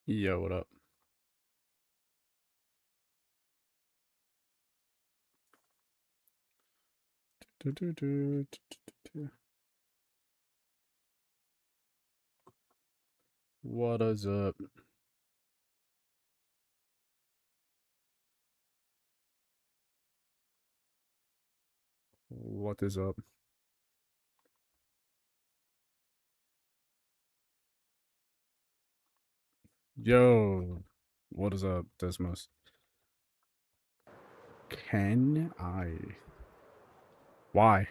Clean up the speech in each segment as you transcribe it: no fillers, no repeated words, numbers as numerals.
Yo, what up? What is up? What is up? Yo, what is up, Desmos? Can I? Why?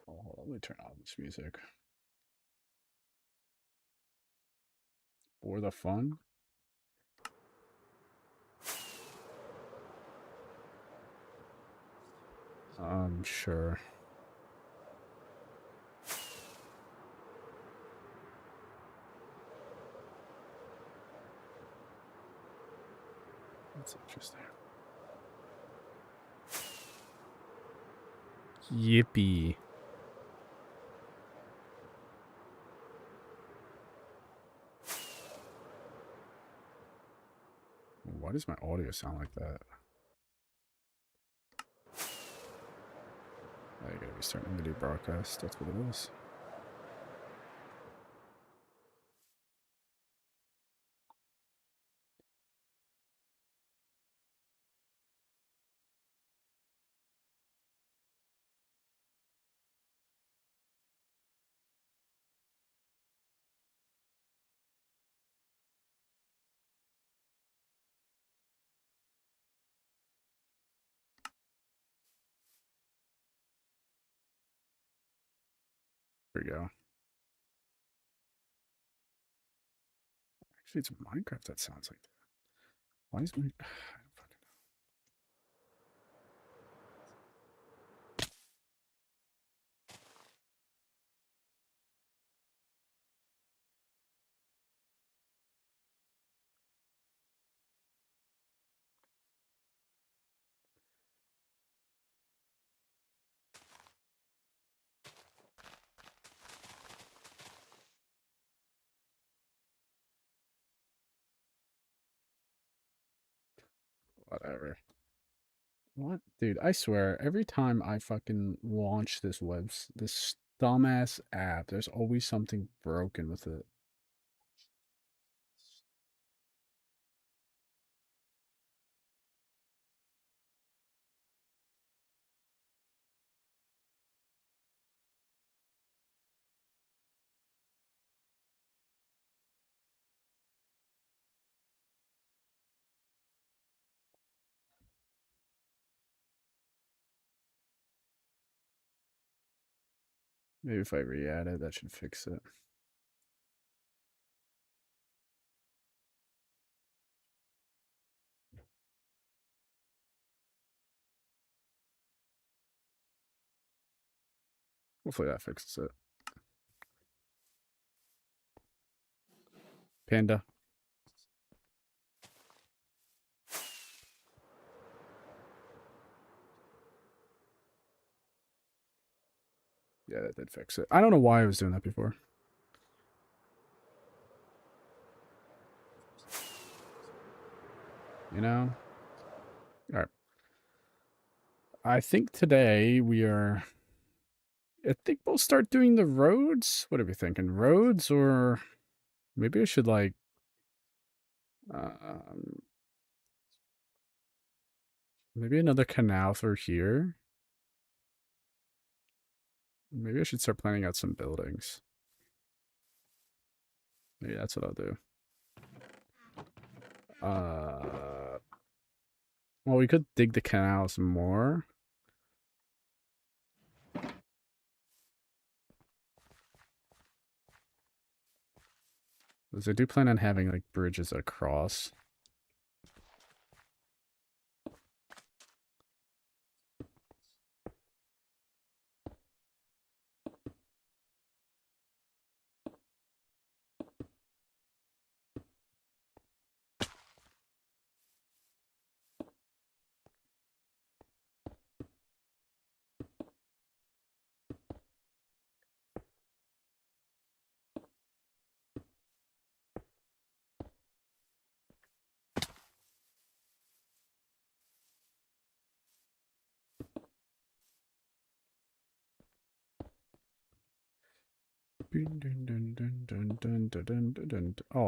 Oh, hold on, let me turn off this music. For the fun? Sure. That's interesting. Yippee. Why does my audio sound like that? I gotta be starting a video broadcast. That's what it is. There we go. Actually, it's Minecraft that sounds like that. Why is my... I don't fucking know. Whatever. What? Dude, I swear, every time I fucking launch this dumbass app, there's always something broken with it. Maybe if I re-add it, that should fix it. Hopefully that fixes it. Panda. Yeah, that did fix it. I don't know why I was doing that before. You know? Alright. I think today we are... I think we'll start doing the roads. What are we thinking? Roads or... Maybe I should like... Um, maybe another canal through here. Maybe I should start planning out some buildings. Maybe that's what I'll do. Well, we could dig the canals more. Because I do plan on having, like, bridges across. Oh,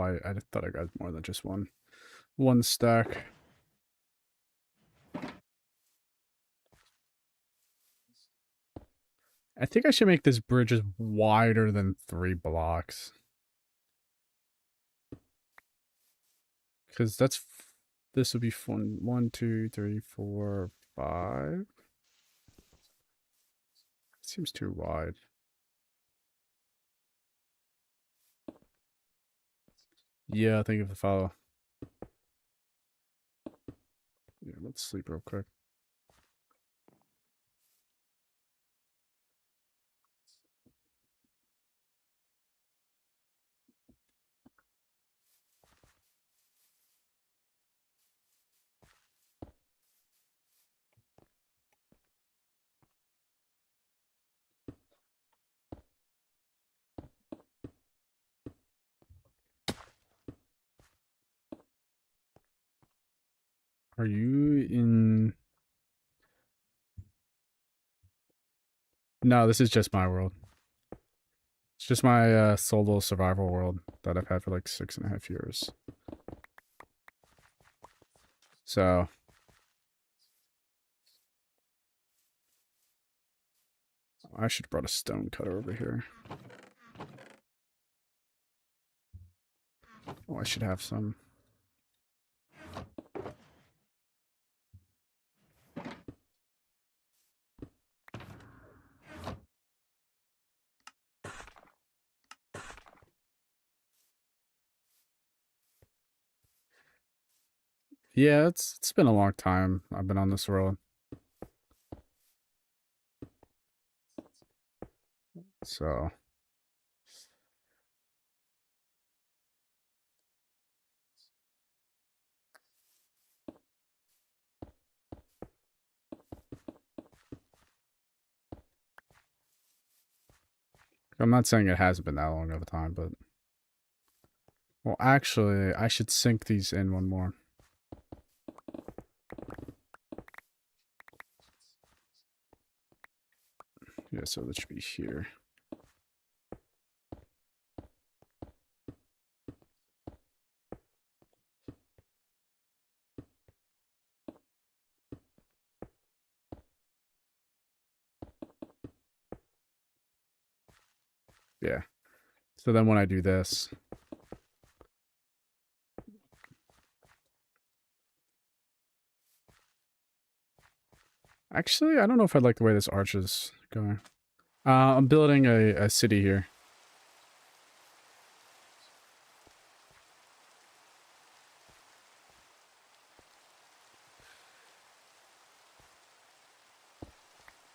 I thought I got more than just one stack. I think I should make this bridge wider than 3 blocks. Because this would be fun. 1, 2, 3, 4, 5. Seems too wide. Yeah, thank you for the follow. Yeah, let's sleep real quick. Are you in... No, this is just my world. It's just my solo survival world that I've had for like 6.5 years. So... I should have brought a stone cutter over here. Oh, I should have some. Yeah, it's been a long time I've been on this world. So... I'm not saying it hasn't been that long of a time, but... Well, actually, I should sink these in one more. Yeah, so that should be here. Yeah. So then when I do this... Actually, I don't know if I like the way this arch is going. I'm building a city here.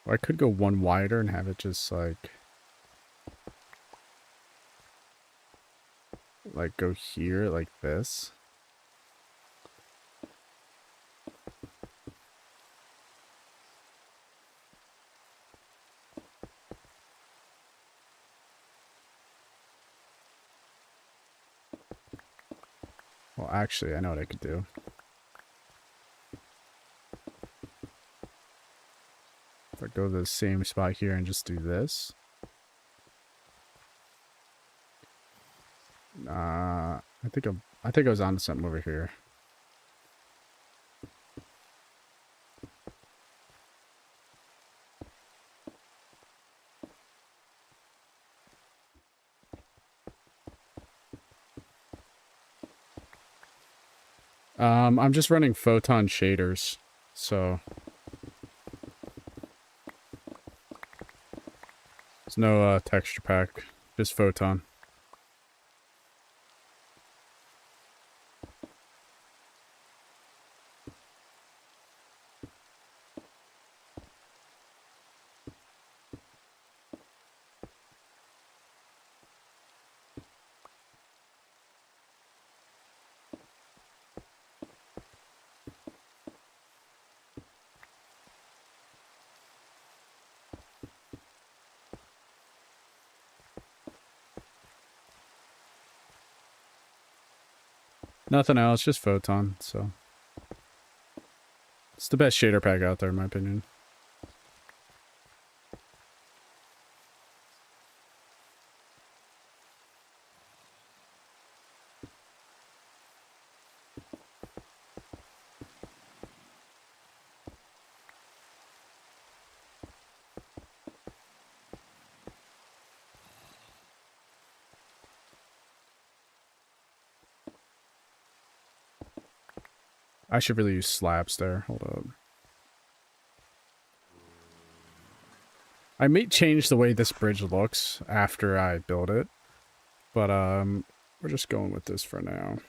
Or I could go one wider and have it just like go here like this. Well, actually, I know what I could do. If I go to the same spot here and just do this. I think I was onto something over here. I'm just running photon shaders, so there's no texture pack, just photon. Nothing else, just photon, so. It's the best shader pack out there, in my opinion. I should really use slabs there. Hold up. I may change the way this bridge looks after I build it, but we're just going with this for now.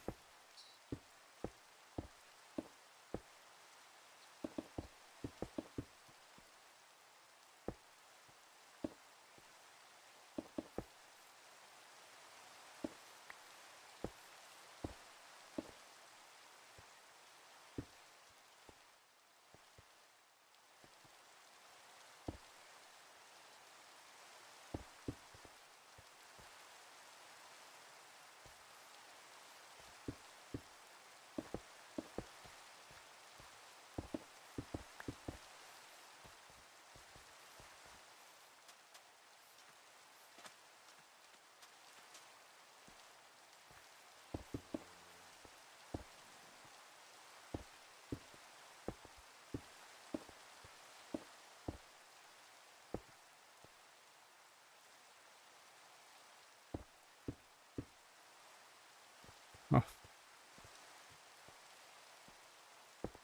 Oh,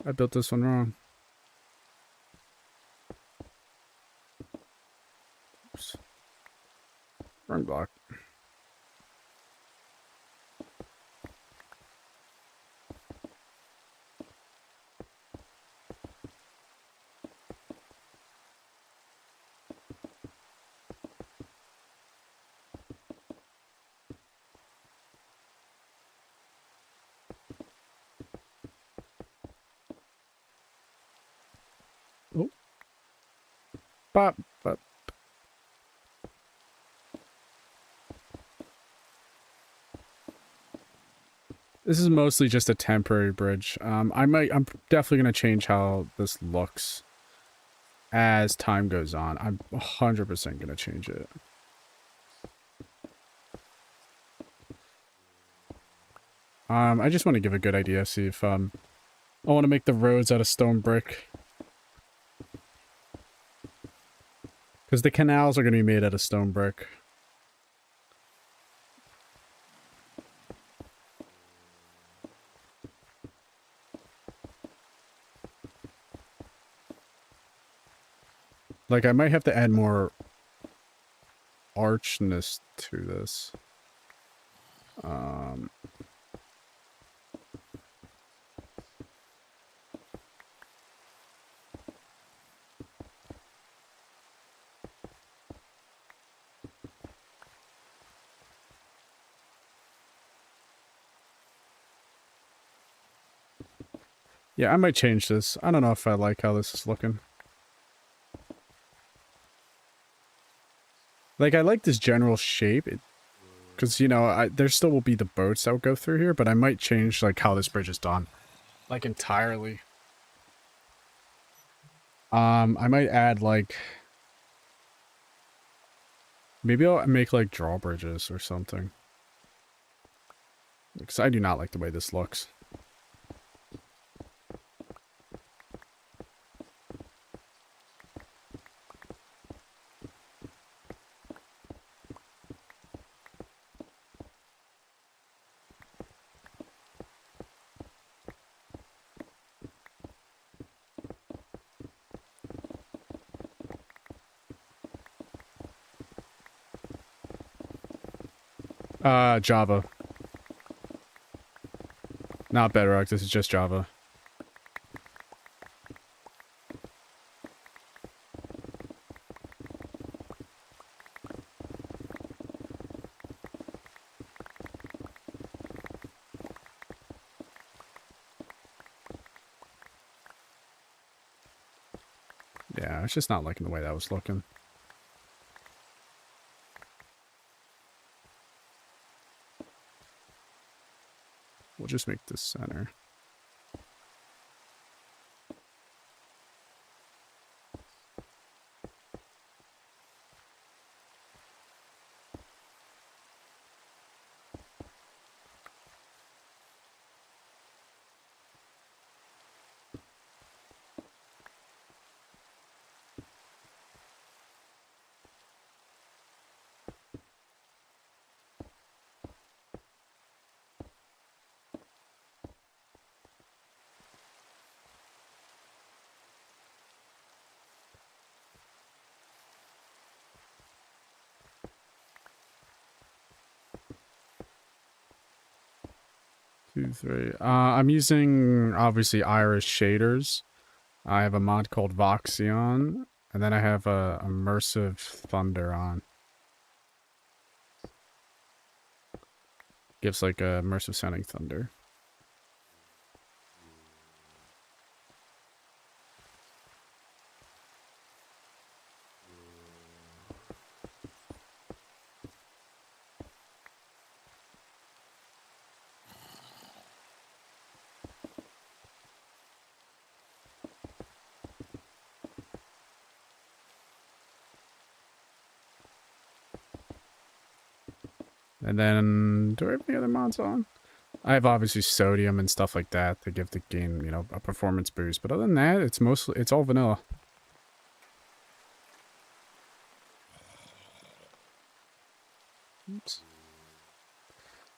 I built this one wrong. Oops. Wrong block. Oh. Bop, bop. This is mostly just a temporary bridge. I'm definitely gonna change how this looks as time goes on. I'm 100% gonna change it. I just want to give a good idea, see if I want to make the roads out of stone brick. Because the canals are going to be made out of stone brick. Like, I might have to add more archness to this. Yeah, I might change this. I don't know if I like how this is looking. Like, I like this general shape. Because, you know, there still will be the boats that will go through here, but I might change, like, how this bridge is done. Like, entirely. I might add, like... Maybe I'll make, like, drawbridges or something. Because I do not like the way this looks. Java. Not Bedrock, this is just Java. Yeah, it's just not liking the way that was looking. We'll just make this center. 2, 3. I'm using, obviously, Iris shaders. I have a mod called Voxion, and then I have a Immersive Thunder on. Gives like a immersive sounding thunder. And then, do I have any other mods on? I have obviously sodium and stuff like that to give the game, you know, a performance boost. But other than that, it's all vanilla. Oops.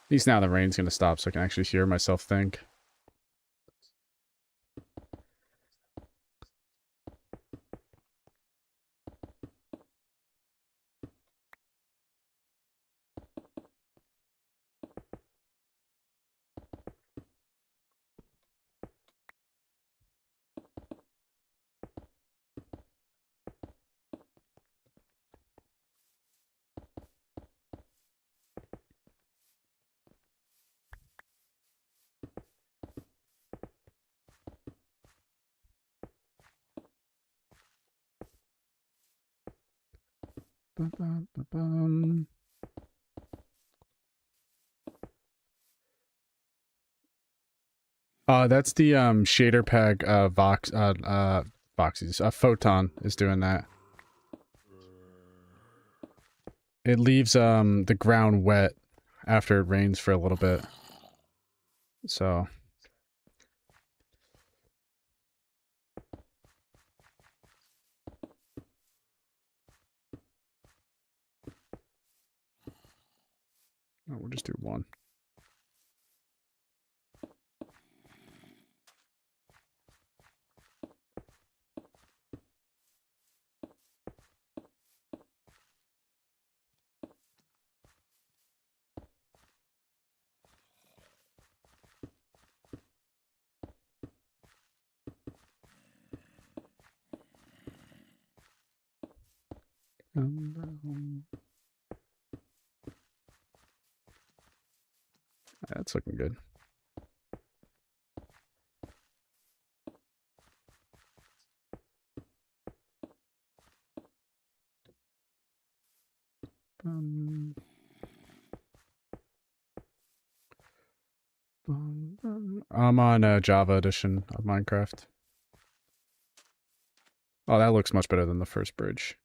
At least now the rain's gonna stop so I can actually hear myself think. That's the shader pack Voxies. Photon is doing that. It leaves the ground wet after it rains for a little bit. So we'll just do one. That's looking good. I'm on Java edition of Minecraft. Oh, that looks much better than the first bridge.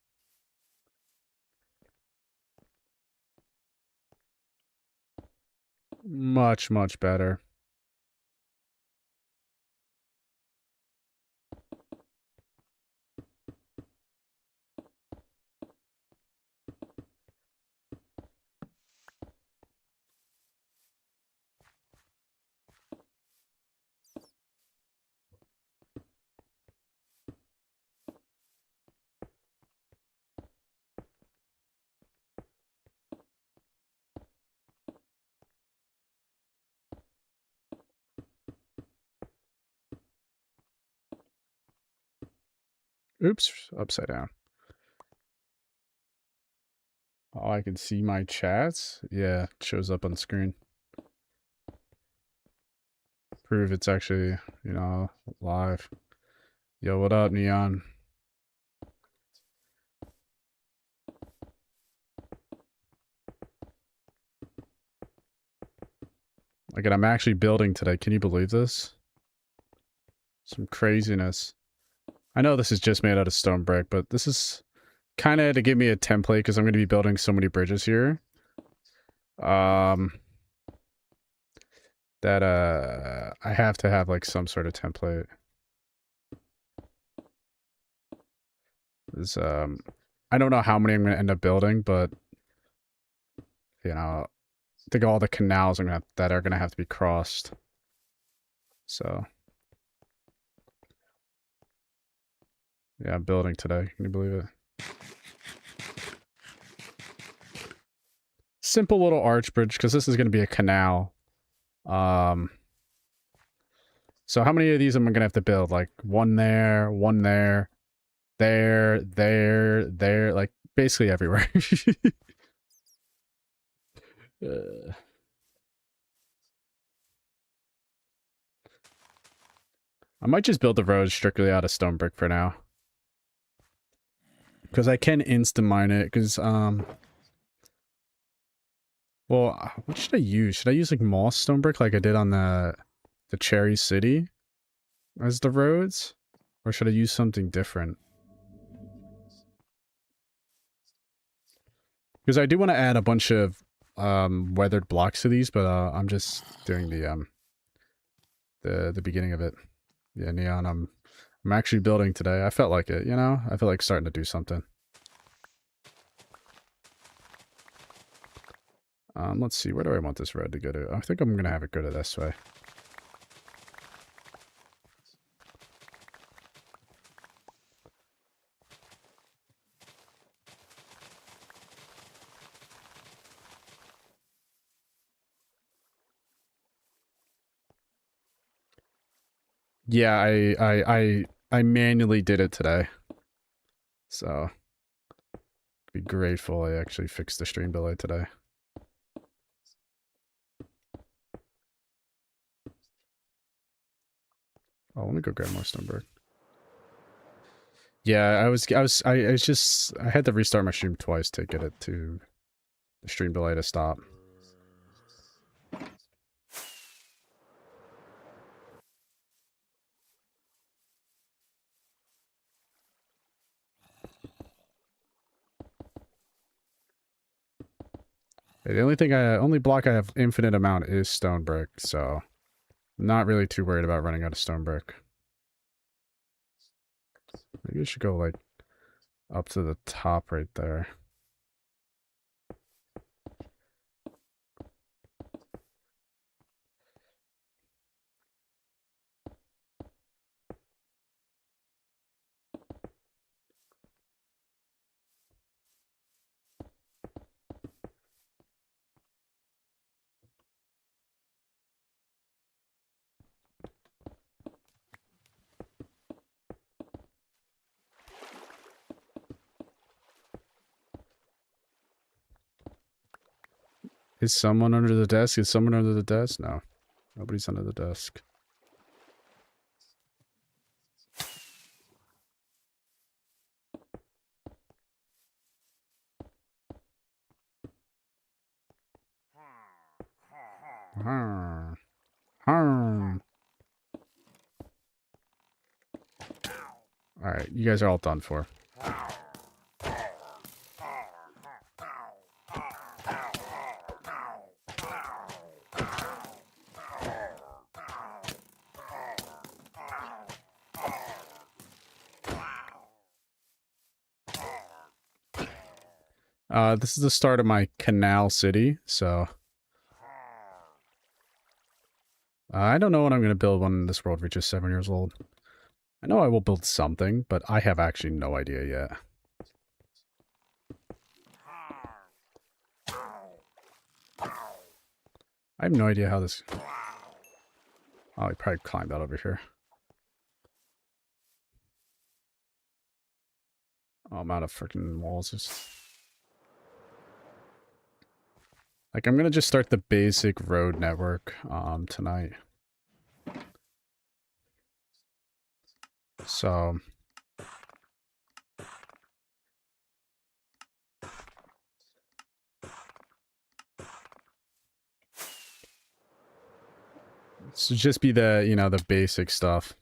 Much, much better. Oops, upside down. Oh, I can see my chats? Yeah, it shows up on the screen. Prove it's actually, you know, live. Yo, what up, Neon? Again, I'm actually building today. Can you believe this? Some craziness. I know this is just made out of stone brick, but this is kind of to give me a template because I'm going to be building so many bridges here. That I have to have like some sort of template. Is I don't know how many I'm going to end up building, but you know, I think all the canals that are going to have to be crossed. So yeah, I'm building today. Can you believe it? Simple little arch bridge because this is going to be a canal. So how many of these am I gonna have to build? Like one there, there, like basically everywhere. uh, I might just build the road strictly out of stone brick for now. Because I can insta mine it, because, well, what should I use? Should I use, like, moss stone brick like I did on the Cherry City as the roads? Or should I use something different? Because I do want to add a bunch of, weathered blocks to these, but, I'm just doing the beginning of it. Yeah, neon, I'm actually building today. I felt like it, you know? I feel like starting to do something. Let's see, where do I want this road to go to? I think I'm gonna have it go to this way. Yeah, I manually did it today. So, be grateful I actually fixed the stream delay today. Oh, let me go grab more Stoneberg. Yeah, I was just, I had to restart my stream twice to get it to the stream delay to stop. The only block I have infinite amount is stone brick, so I'm not really too worried about running out of stone brick. Maybe I should go like up to the top right there. Is someone under the desk? Is someone under the desk? No. Nobody's under the desk. Alright, you guys are all done for. This is the start of my canal city, so... I don't know when I'm going to build when this world reaches 7 years old. I know I will build something, but I have actually no idea yet. I have no idea how this... Oh, he probably climbed out over here. Oh, I'm out of freaking walls. Like, I'm gonna just start the basic road network, tonight. So... So just be the, you know, the basic stuff.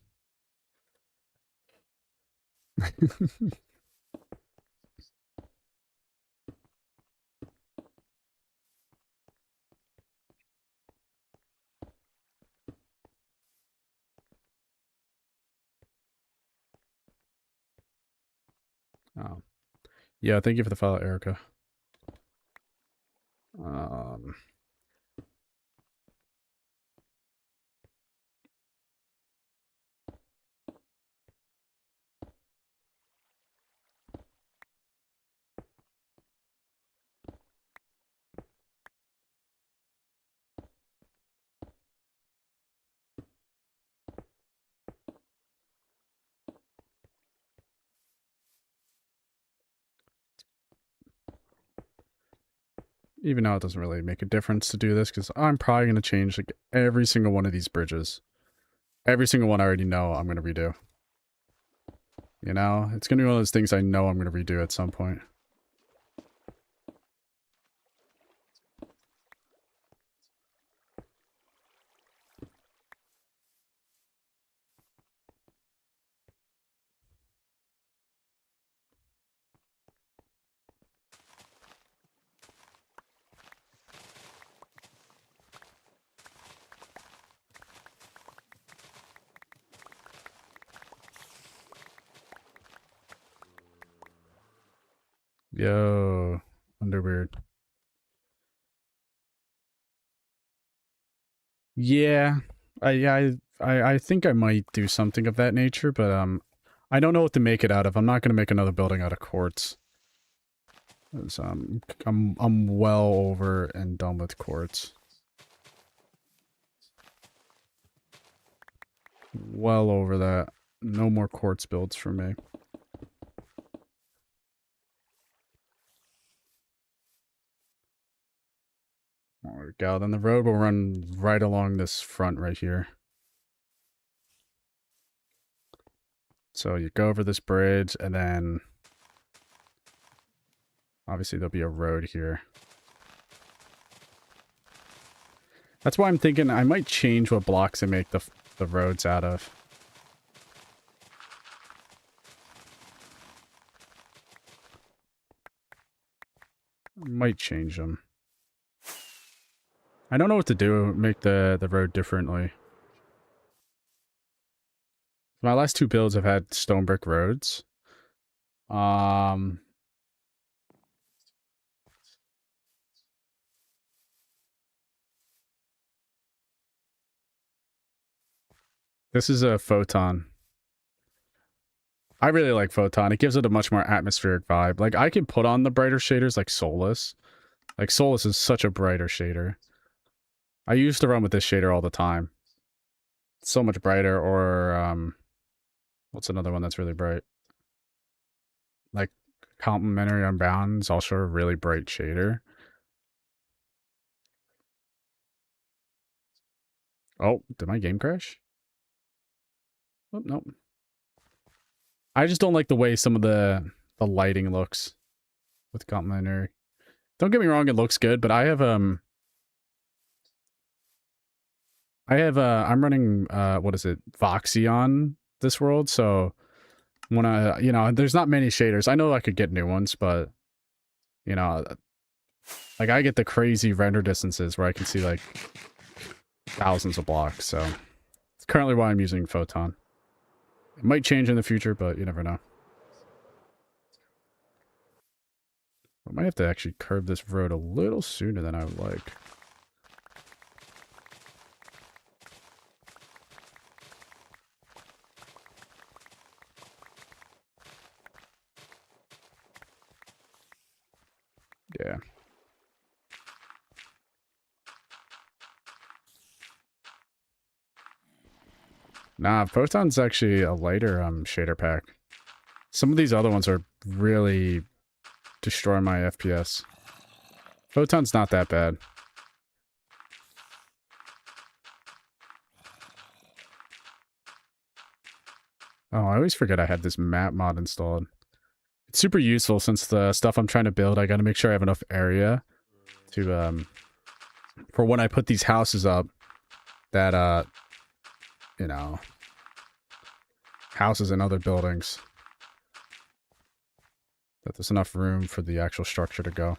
Oh. Yeah, thank you for the follow, Erica. Even though it doesn't really make a difference to do this, because I'm probably going to change like every single one of these bridges. Every single one I already know I'm going to redo. You know? It's going to be one of those things I know I'm going to redo at some point. Yo, Underweird. Yeah, I think I might do something of that nature, but I don't know what to make it out of. I'm not gonna make another building out of quartz. 'Cause, I'm well over and done with quartz. Well over that. No more quartz builds for me. There we go. Then the road will run right along this front right here. So you go over this bridge, and then obviously there'll be a road here. That's why I'm thinking I might change what blocks I make the roads out of. Might change them. I don't know what to do. Make the road differently. My last two builds have had stone brick roads. This is a Photon. I really like Photon. It gives it a much more atmospheric vibe. Like, I can put on the brighter shaders like Solus. Like, Solus is such a brighter shader. I used to run with this shader all the time. It's so much brighter. Or, what's another one that's really bright? Like, Complementary Unbound is also a really bright shader. Oh, did my game crash? Oh, nope. I just don't like the way some of the lighting looks with Complementary. Don't get me wrong, it looks good, but I'm running what is it, Voxy on this world, so when there's not many shaders. I know I could get new ones, but you know, like I get the crazy render distances where I can see like thousands of blocks, so it's currently why I'm using Photon. It might change in the future, but you never know. I might have to actually curve this road a little sooner than I would like. Yeah. Nah, Photon's actually a lighter shader pack. Some of these other ones are really destroying my FPS. Photon's not that bad. Oh, I always forget I had this map mod installed. It's super useful since the stuff I'm trying to build, I gotta make sure I have enough area to, for when I put these houses up, that, you know, houses and other buildings, that there's enough room for the actual structure to go.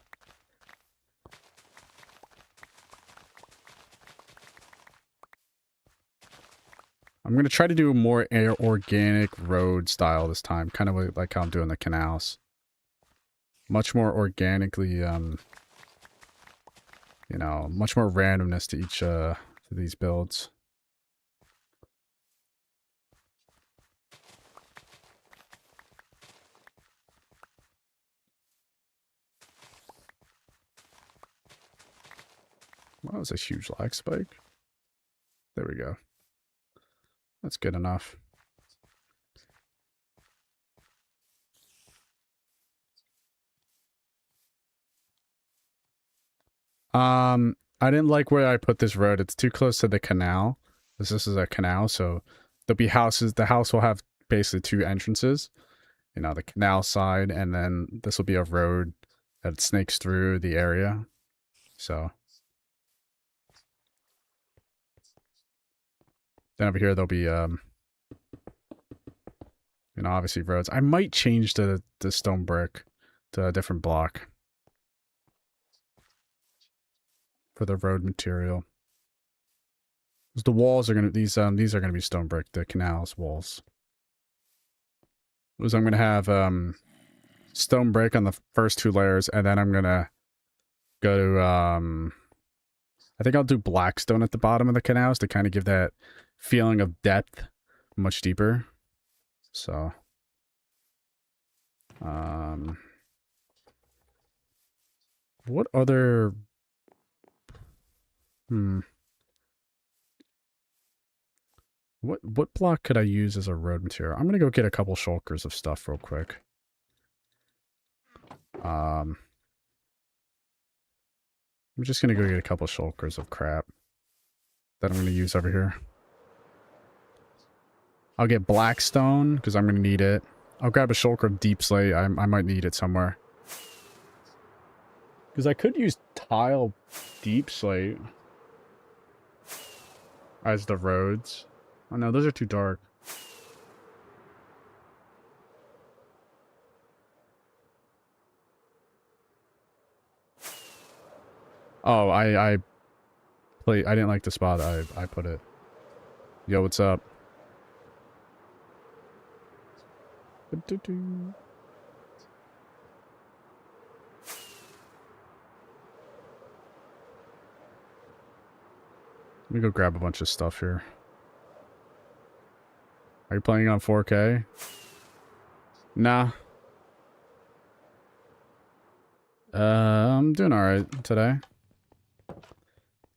I'm going to try to do a more organic road style this time, kind of like how I'm doing the canals. Much more organically, you know, much more randomness to each, to these builds. Well, that was a huge lag spike. There we go. That's good enough. I didn't like where I put this road. It's too close to the canal. This is a canal, so there'll be houses. The house will have basically two entrances. You know, the canal side, and then this will be a road that snakes through the area. So then over here there'll be you know, obviously roads. I might change the stone brick to a different block for the road material. The walls are gonna these are gonna be stone brick, the canals walls. I'm gonna have stone brick on the first two layers, and then I'm gonna go to I think I'll do black stone at the bottom of the canals to kind of give that feeling of depth much deeper. So what other what block could I use as a road material? I'm gonna go get a couple shulkers of stuff real quick. I'm just gonna go get a couple shulkers of crap that I'm gonna use over here. I'll get black stone because I'm gonna need it. I'll grab a shulker of deep slate. I might need it somewhere. Because I could use tile deep slate as the roads. Oh no, those are too dark. Oh, I didn't like the spot I put it. Yo, what's up? Let me go grab a bunch of stuff here. Are you playing on 4K? Nah. I'm doing alright today.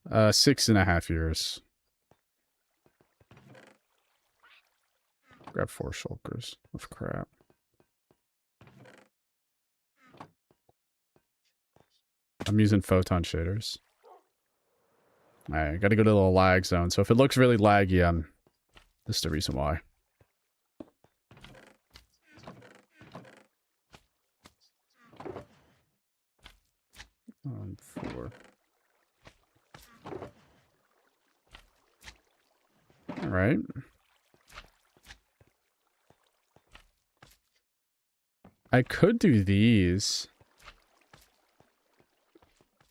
6.5 years. Grab 4 shulkers of crap. I'm using photon shaders. Alright, gotta go to the little lag zone. So if it looks really laggy, this is the reason why. On 4. Alright. I could do these.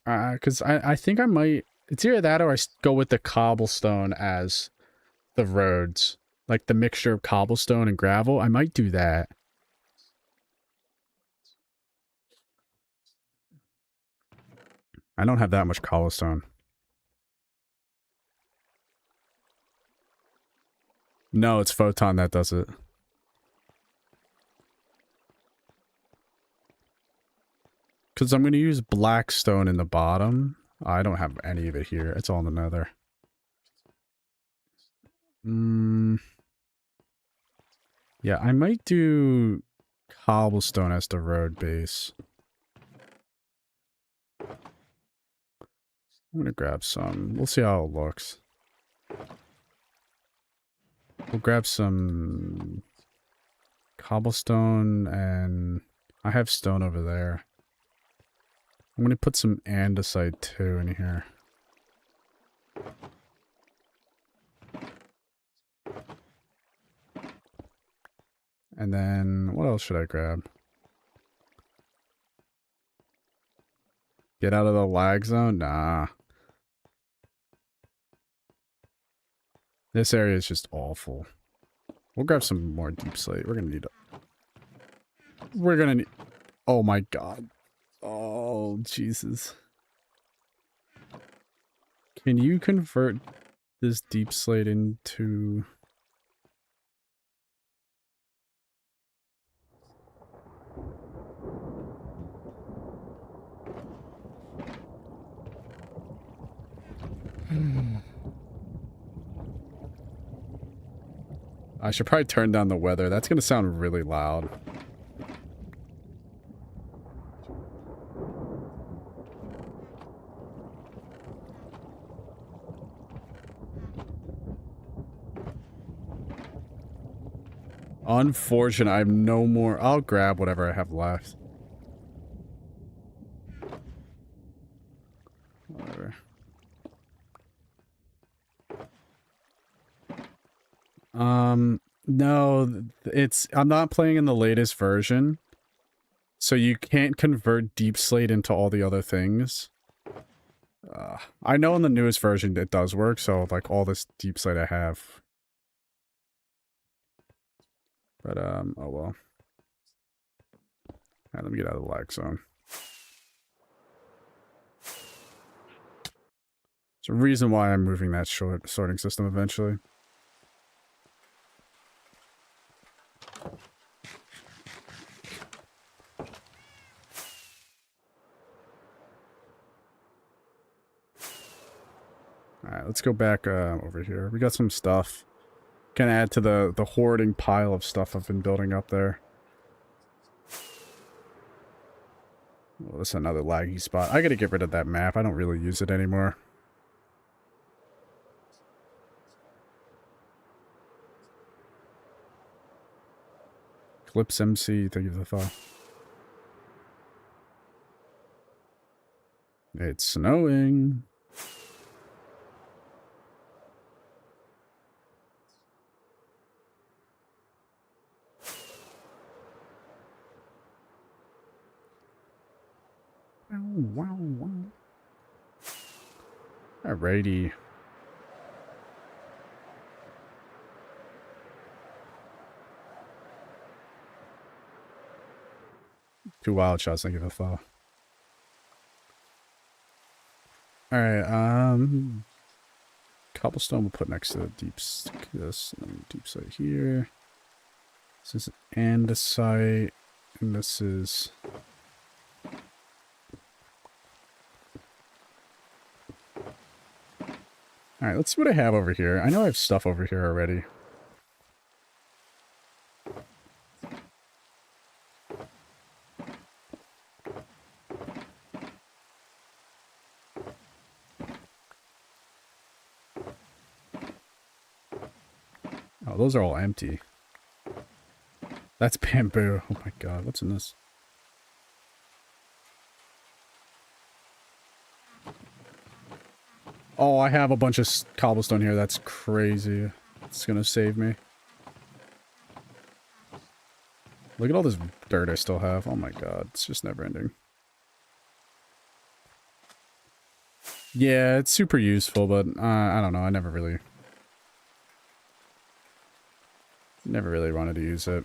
Because I think I might... It's either that or I go with the cobblestone as the roads. Like the mixture of cobblestone and gravel. I might do that. I don't have that much cobblestone. No, it's photon that does it. Because I'm going to use black stone in the bottom. I don't have any of it here. It's all in the nether. Yeah, I might do cobblestone as the road base. I'm going to grab some. We'll see how it looks. We'll grab some cobblestone, and I have stone over there. I'm going to put some andesite too in here. And then, what else should I grab? Get out of the lag zone? Nah. This area is just awful. We'll grab some more deep slate. We're gonna need... Oh my god. Oh, Jesus. Can you convert this deep slate into... I should probably turn down the weather. That's going to sound really loud. Unfortunate, I have no more. I'll grab whatever I have left. Whatever. No, I'm not playing in the latest version. So you can't convert Deep Slate into all the other things. I know in the newest version it does work, so like all this Deep Slate I have. But oh well. Alright, let me get out of the lag zone. There's a reason why I'm moving that sorting system eventually. Alright, let's go back over here. We got some stuff. Can add to the hoarding pile of stuff I've been building up there. Well, this is another laggy spot. I gotta get rid of that map. I don't really use it anymore. Clips MC, thank you for the follow. It's snowing. Wow, wow. Alrighty. Two wild shots, thank you for the follow. Alright, cobblestone we'll put next to the this deep site here. This is andesite, and this is alright, let's see what I have over here. I know I have stuff over here already. Oh, those are all empty. That's bamboo. Oh my god, what's in this? Oh, I have a bunch of cobblestone here. That's crazy. It's gonna save me. Look at all this dirt I still have. Oh my god, it's just never ending. Yeah, it's super useful, but I don't know. I never really wanted to use it.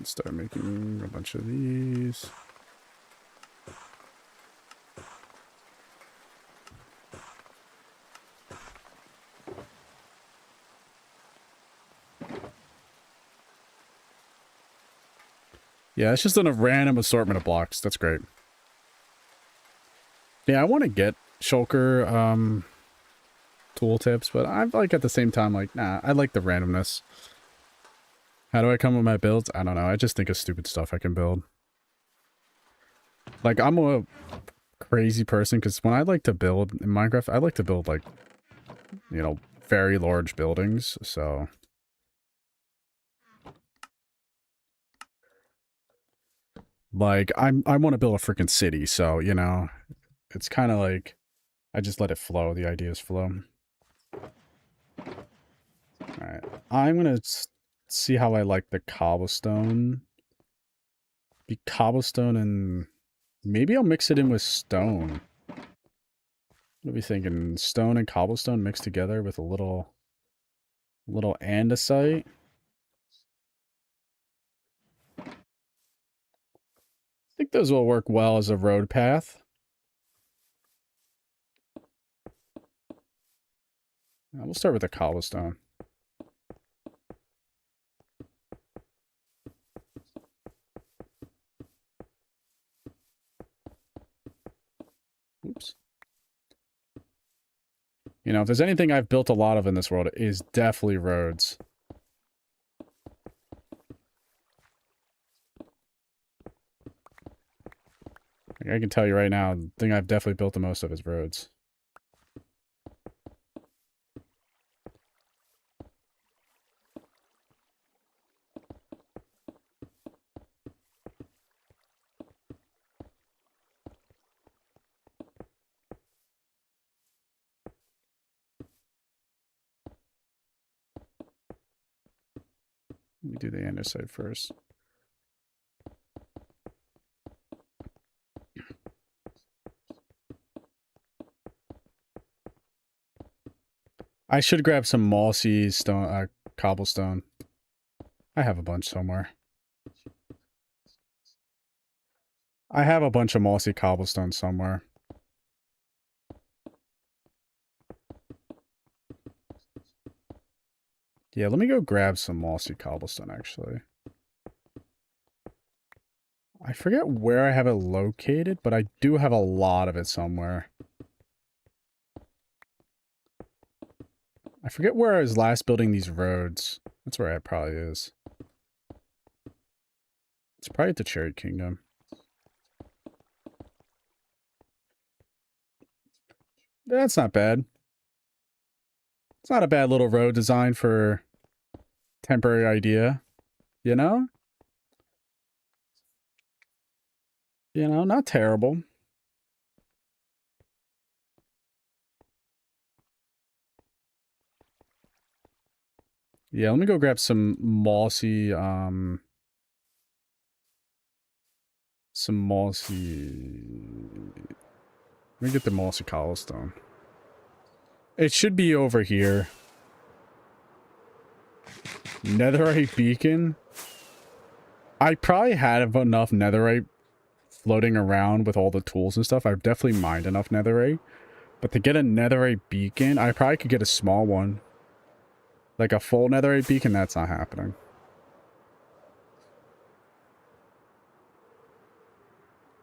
Start making a bunch of these. Yeah, it's just in a random assortment of blocks. That's great. Yeah, I want to get shulker tooltips, but I'm like at the same time like, nah, I like the randomness. How do I come with my builds? I don't know. I just think of stupid stuff I can build. Like, I'm a crazy person because when I like to build in Minecraft, I like to build like, you know, very large buildings, so... Like, I want to build a freaking city, so, you know, it's kind of like, I just let it flow, the ideas flow. Alright, I'm gonna see how I like the cobblestone. Be cobblestone and... Maybe I'll mix it in with stone. What are we thinking? Stone and cobblestone mixed together with a little andesite? I think those will work well as a road path. We'll start with the cobblestone. You know, if there's anything I've built a lot of in this world, it is definitely roads. Like, I can tell you right now, the thing I've definitely built the most of is roads. Let me do the andesite first. I should grab some mossy stone, cobblestone. I have a bunch somewhere. I have a bunch of mossy cobblestone somewhere. Yeah, let me go grab some mossy cobblestone, actually. I forget where I have it located, but I do have a lot of it somewhere. I forget where I was last building these roads. That's where it probably is. It's probably at the Cherry Kingdom. That's not bad. It's not a bad little road design for temporary idea, you know? You know, not terrible. Yeah, let me go grab some mossy, some mossy... Let me get the mossy cobblestone. It should be over here. Netherite beacon? I probably had enough netherite floating around with all the tools and stuff. I've definitely mined enough netherite. But to get a netherite beacon, I probably could get a small one. Like a full netherite beacon, that's not happening.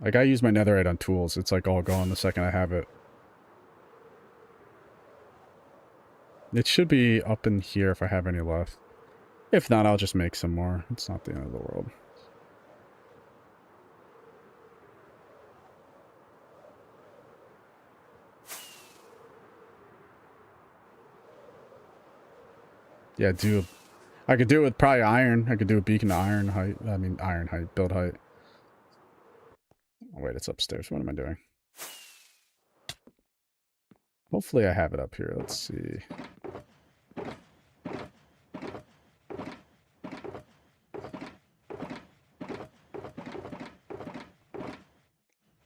Like, I use my netherite on tools. It's like all gone the second I have it. It should be up in here if I have any left. If not, I'll just make some more. It's not the end of the world. Yeah, I could do it with probably iron. I could do a beacon to iron height. I mean, iron height, build height. Oh, wait, it's upstairs. What am I doing? Hopefully I have it up here. Let's see.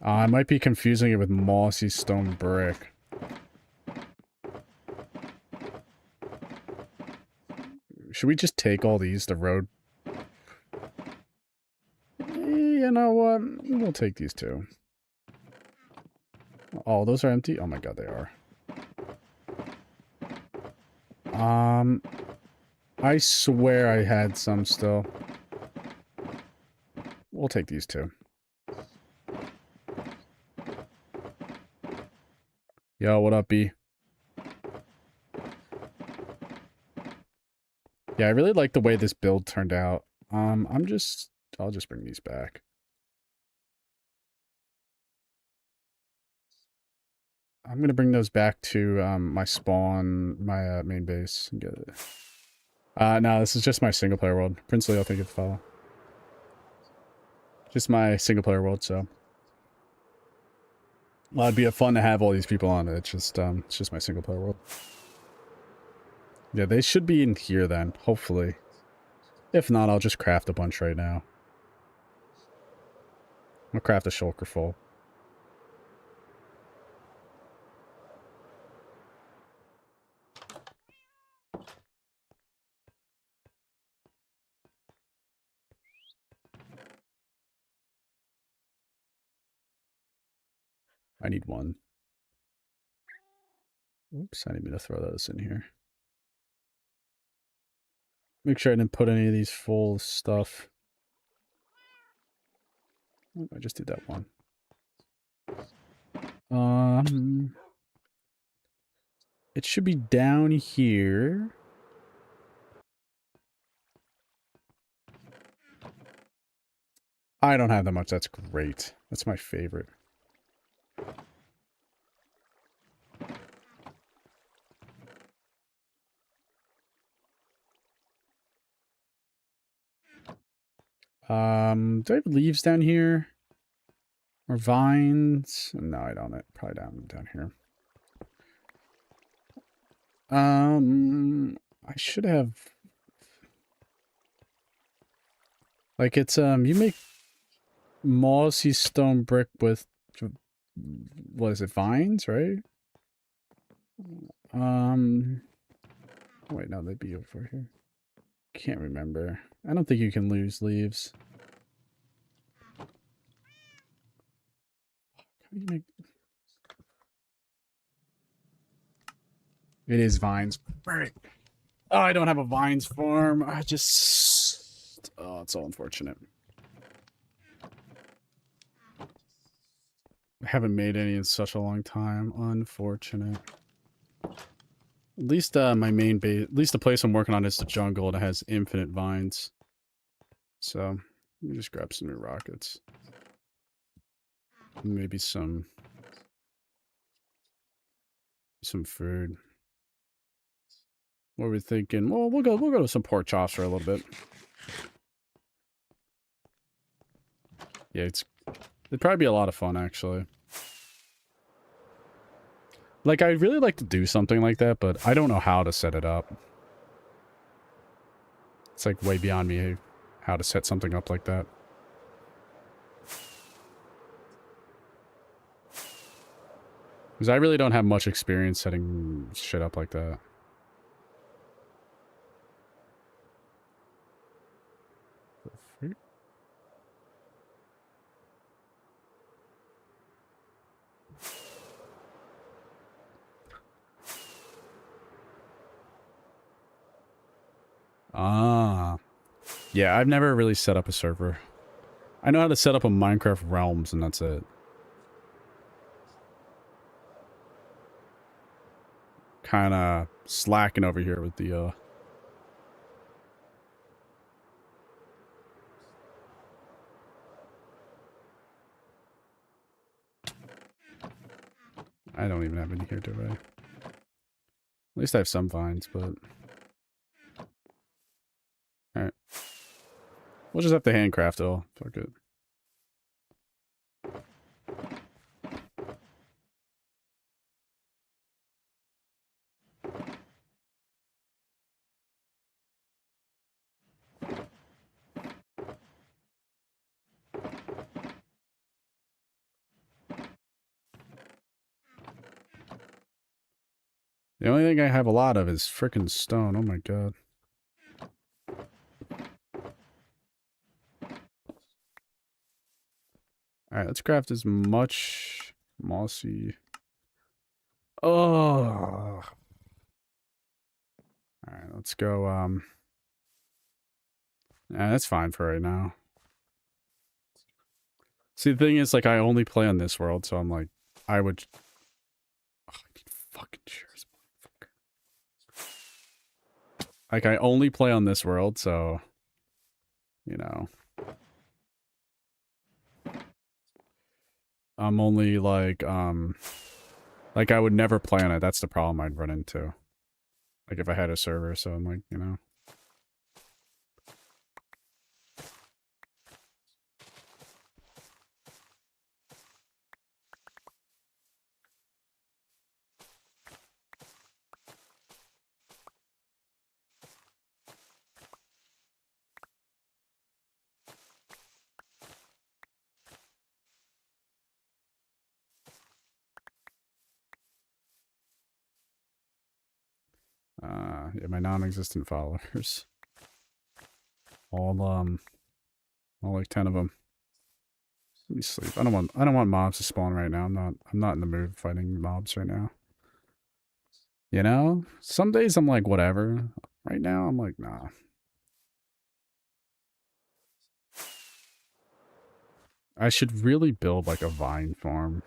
I might be confusing it with mossy stone brick. Should we just take all these, the road? You know what? We'll take these too. Oh, those are empty? Oh my god, they are. I swear I had some still. We'll take these two. Yo, what up, B? Yeah, I really like the way this build turned out. I'll just bring these back. I'm gonna bring those back to my spawn, my main base. And get it. No, this is just my single player world. Princely, I'll think it follow. Just my single player world, so. Well, it'd be fun to have all these people on it. It's just my single player world. Yeah, they should be in here then, hopefully. If not, I'll just craft a bunch right now. I'll craft a shulker full. I need one. Oops, I didn't mean to throw those in here. Make sure I didn't put any of these full of stuff. Oh, I just did that one. it should be down here. I don't have that much. That's great. That's my favorite. Do I have leaves down here? Or vines? No, I don't. Probably down here. I should have... Like, it's, you make mossy stone brick with... What is it? Vines, right? Wait, no, they'd be over here. Can't remember. I don't think you can lose leaves. How do you make... It is vines. Right. Oh, I don't have a vines farm. I just... Oh, it's so unfortunate. I haven't made any in such a long time. Unfortunate. At least my main base, at least the place I'm working on is the jungle and it has infinite vines. So, let me just grab some new rockets. Maybe some food. What are we thinking? Well, we'll go to some pork chops for a little bit. Yeah, it'd probably be a lot of fun actually. Like, I'd really like to do something like that, but I don't know how to set it up. It's like way beyond me how to set something up like that. Because I really don't have much experience setting shit up like that. Ah. Yeah, I've never really set up a server. I know how to set up a Minecraft Realms, and that's it. Kind of slacking over here with the, I don't even have any here, do I? At least I have some vines, but... Alright. We'll just have to handcraft it all. Fuck it. The only thing I have a lot of is frickin' stone. Oh my god. Alright, let's craft as much mossy... Oh! Alright, let's go, yeah, that's fine for right now. See, the thing is, like, I only play on this world, so I'm like, I would... Oh, I need fucking chairs, motherfucker. Like, I only play on this world, so... You know... I'm only, like, I would never play on it. That's the problem I'd run into. Like, if I had a server, so I'm like, you know... Yeah, my non-existent followers. All like 10 of them. Let me sleep. I don't want mobs to spawn right now. I'm not in the mood fighting mobs right now. You know? Some days I'm like, whatever. Right now, I'm like, nah. I should really build, like, a vine farm.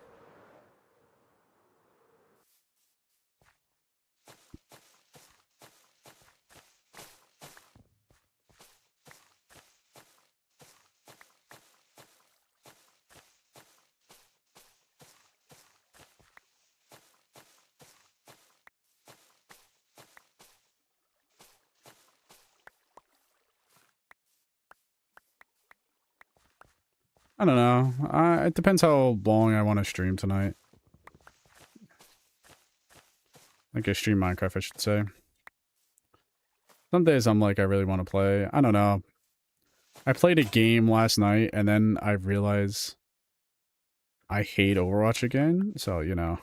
I don't know. It depends how long I want to stream tonight. Like I stream Minecraft, I should say. Some days I'm like, I really want to play. I don't know. I played a game last night and then I realized I hate Overwatch again. So, you know,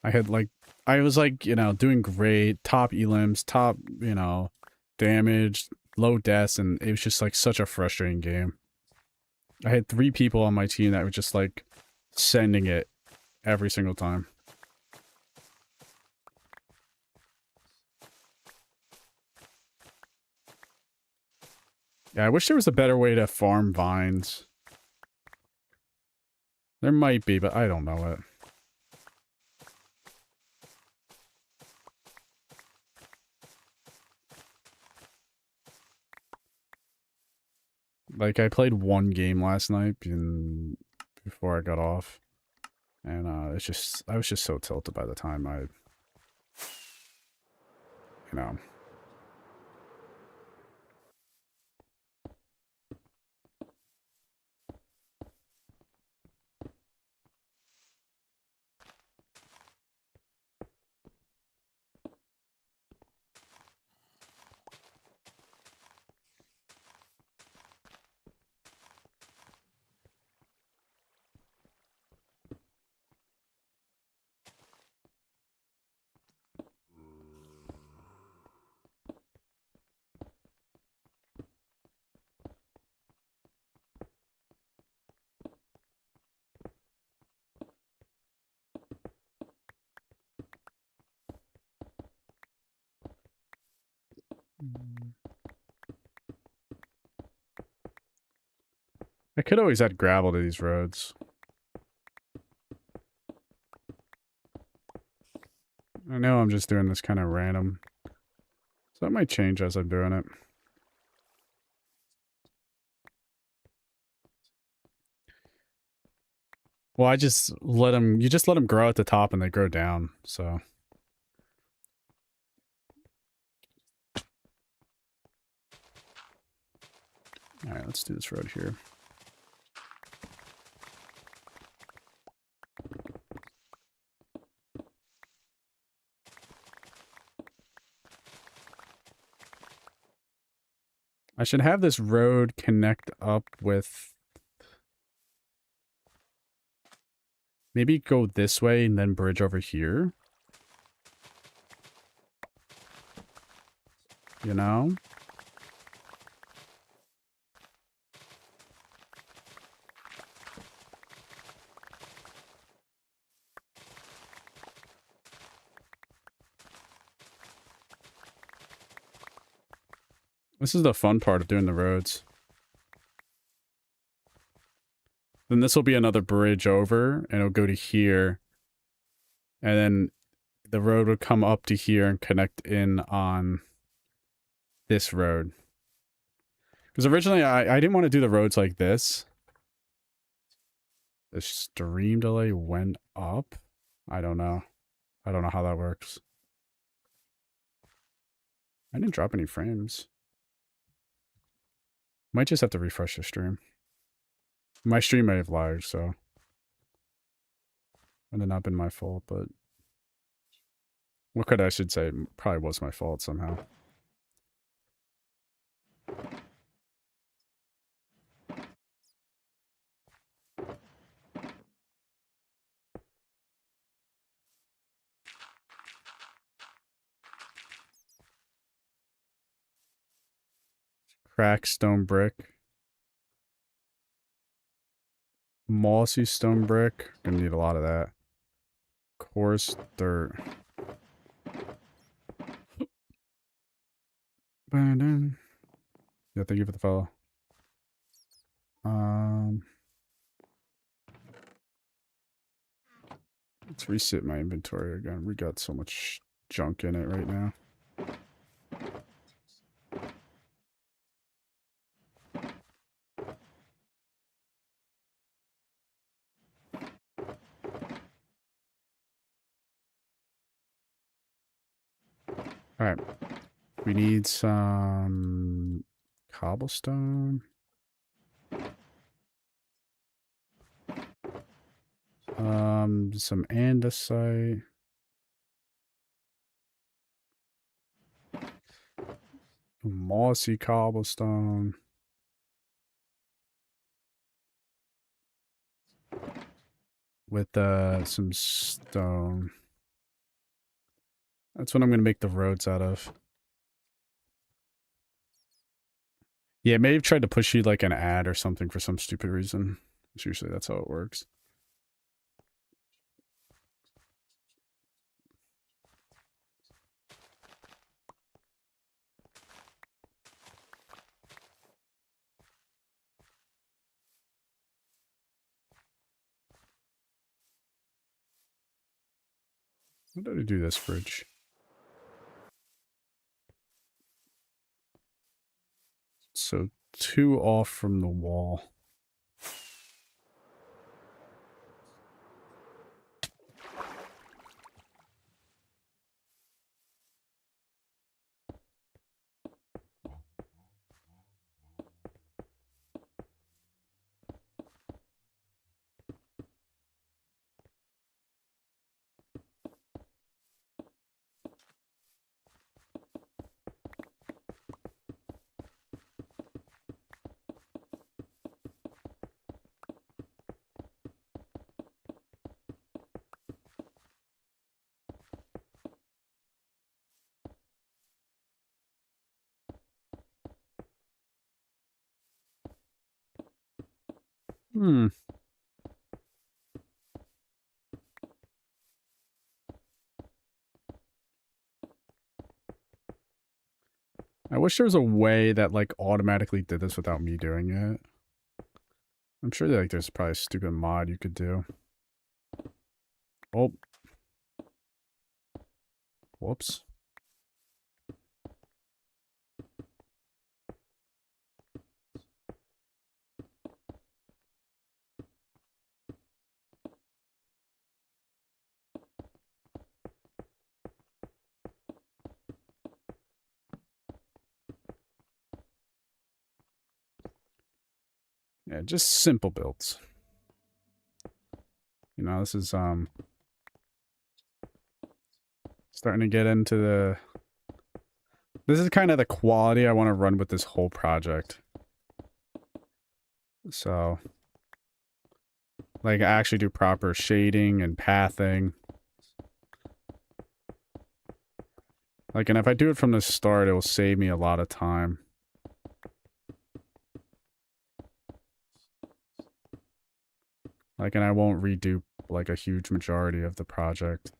I had like, I was like, you know, doing great, top elims, top, you know, damage, low deaths, and it was just like such a frustrating game. I had 3 people on my team that were just like sending it every single time. Yeah, I wish there was a better way to farm vines. There might be, but I don't know it. Like, I played one game last night before I got off. And, it's just, I was just so tilted by the time I, you know. I could always add gravel to these roads. I know I'm just doing this kind of random. So that might change as I'm doing it. Well, I just let them, you just let them grow at the top and they grow down, so. Alright, let's do this road here. I should have this road connect up with... Maybe go this way and then bridge over here. You know? This is the fun part of doing the roads. Then this will be another bridge over, and it'll go to here. And then the road would come up to here and connect in on this road. Because originally I didn't want to do the roads like this. The stream delay went up? I don't know. I don't know how that works. I didn't drop any frames. Might just have to refresh the stream. My stream may have lagged, so. It had not been my fault, but. What could I should say? Probably was my fault somehow. Cracked stone brick. Mossy stone brick. Gonna need a lot of that. Coarse dirt. Yeah, thank you for the follow. Let's reset my inventory again. We got so much junk in it right now. Alright. We need some cobblestone. Some andesite. Mossy cobblestone. With some stone. That's what I'm going to make the roads out of. Yeah, it may have tried to push you like an ad or something for some stupid reason. Usually that's how it works. How did I do this bridge? So 2 off from the wall. Hmm. I wish there was a way that like automatically did this without me doing it. I'm sure that, like there's probably a stupid mod you could do. Oh. Whoops. Yeah, just simple builds. You know, this is starting to get into the... This is kind of the quality I want to run with this whole project. So, like, I actually do proper shading and pathing. Like, and if I do it from the start, it will save me a lot of time. Like, and I won't redo, like, a huge majority of the project.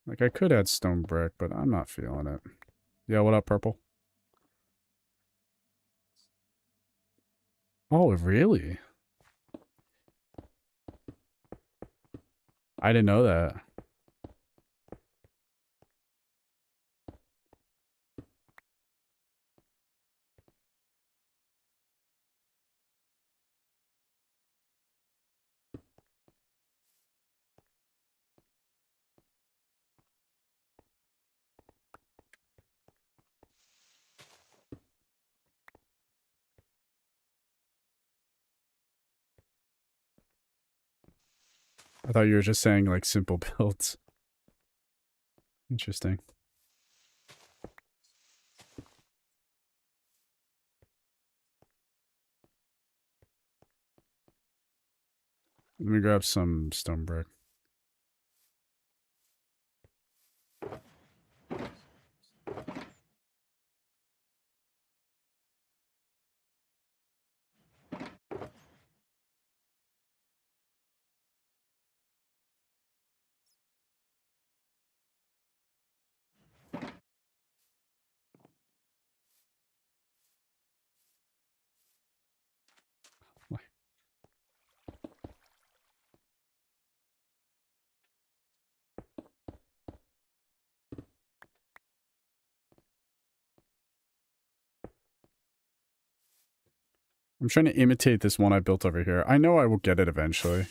Like, I could add stone brick, but I'm not feeling it. Yeah, what up, Purple? Oh, really? I didn't know that. I thought you were just saying, like, simple builds. Interesting. Let me grab some stone brick. I'm trying to imitate this one I built over here. I know I will get it eventually.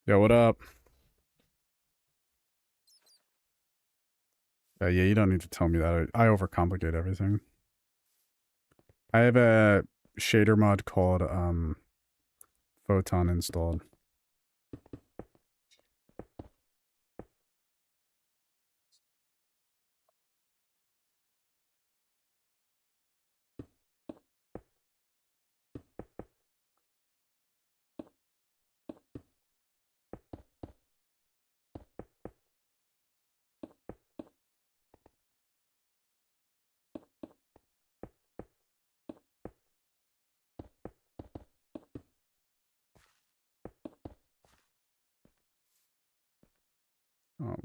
Yo, what up? Yeah, you don't need to tell me that. I overcomplicate everything. I have a shader mod called Photon installed.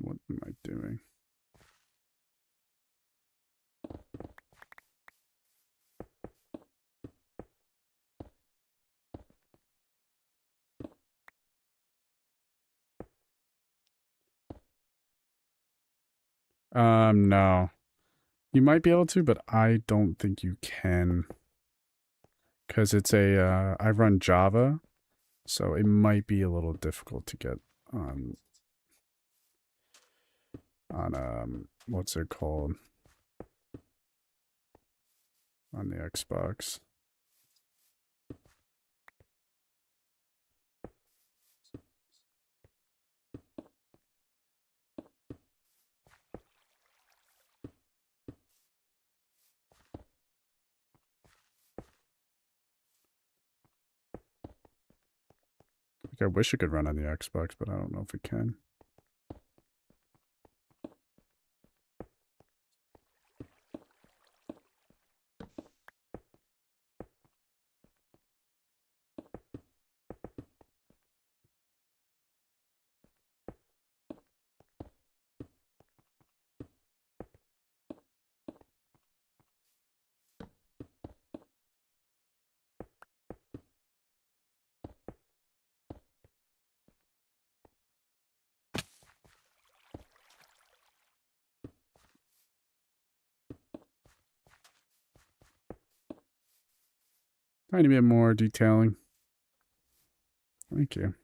What am I doing? No. You might be able to, but I don't think you can. Because it's I run Java, so it might be a little difficult to get on, what's it called? On the Xbox. Like, I wish it could run on the Xbox, but I don't know if it can. Tiny bit more detailing. Thank you.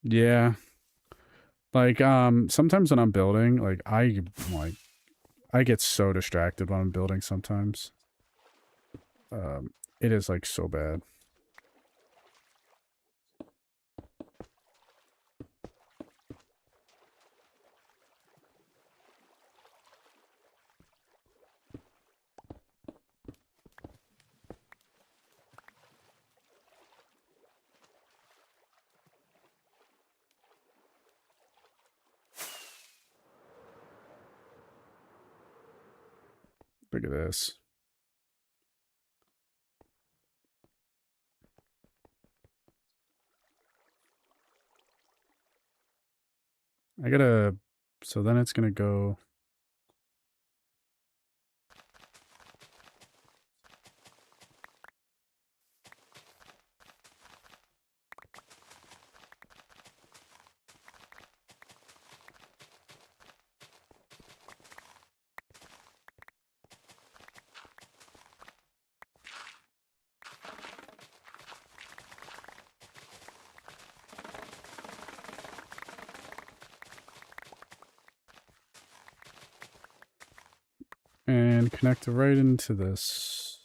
Yeah. Like, sometimes when I'm building, like, I get so distracted when I'm building sometimes. It is, like, so bad. Look at this. I gotta... So then it's gonna go... And connect right into this.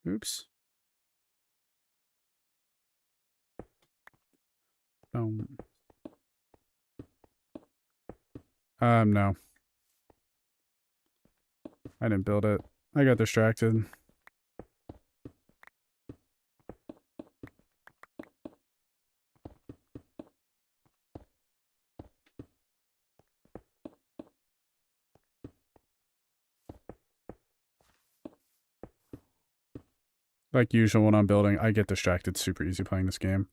Oops. No. I didn't build it. I got distracted. Like usual when I'm building, I get distracted super easy playing this game.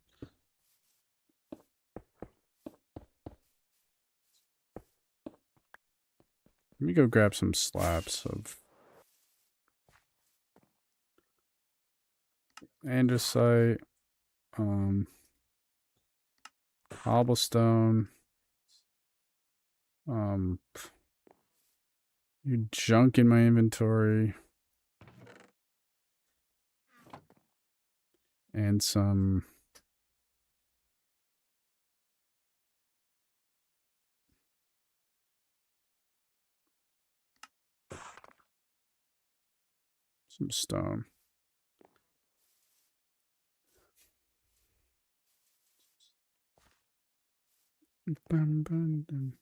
Let me go grab some slabs of andesite, cobblestone, you junk in my inventory, and some stone. Bum, bum, bum.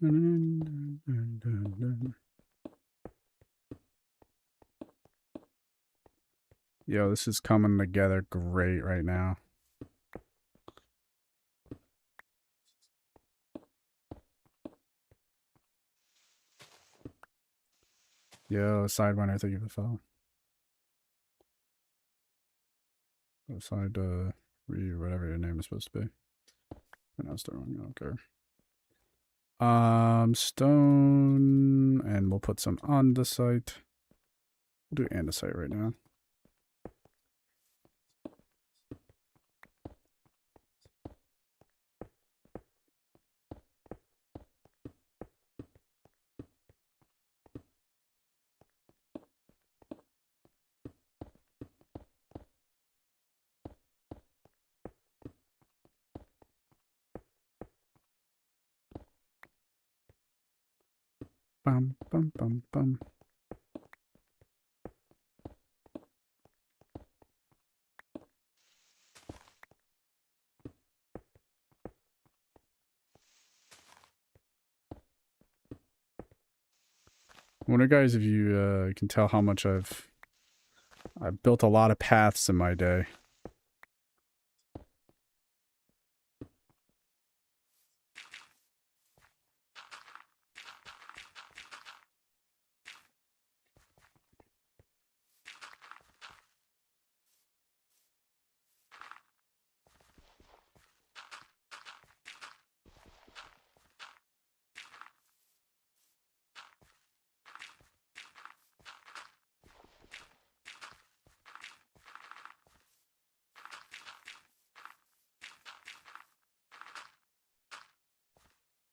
Dun, dun, dun, dun. Yo, this is coming together great right now. Yo, Sidewinder, thank you for the follow. Side, whatever your name is supposed to be. Pronounced it wrong, I don't care. Stone, and we'll put some andesite. We'll do andesite right now. Bum, bum, bum, bum. I wonder, guys, if you can tell how much I've built a lot of paths in my day.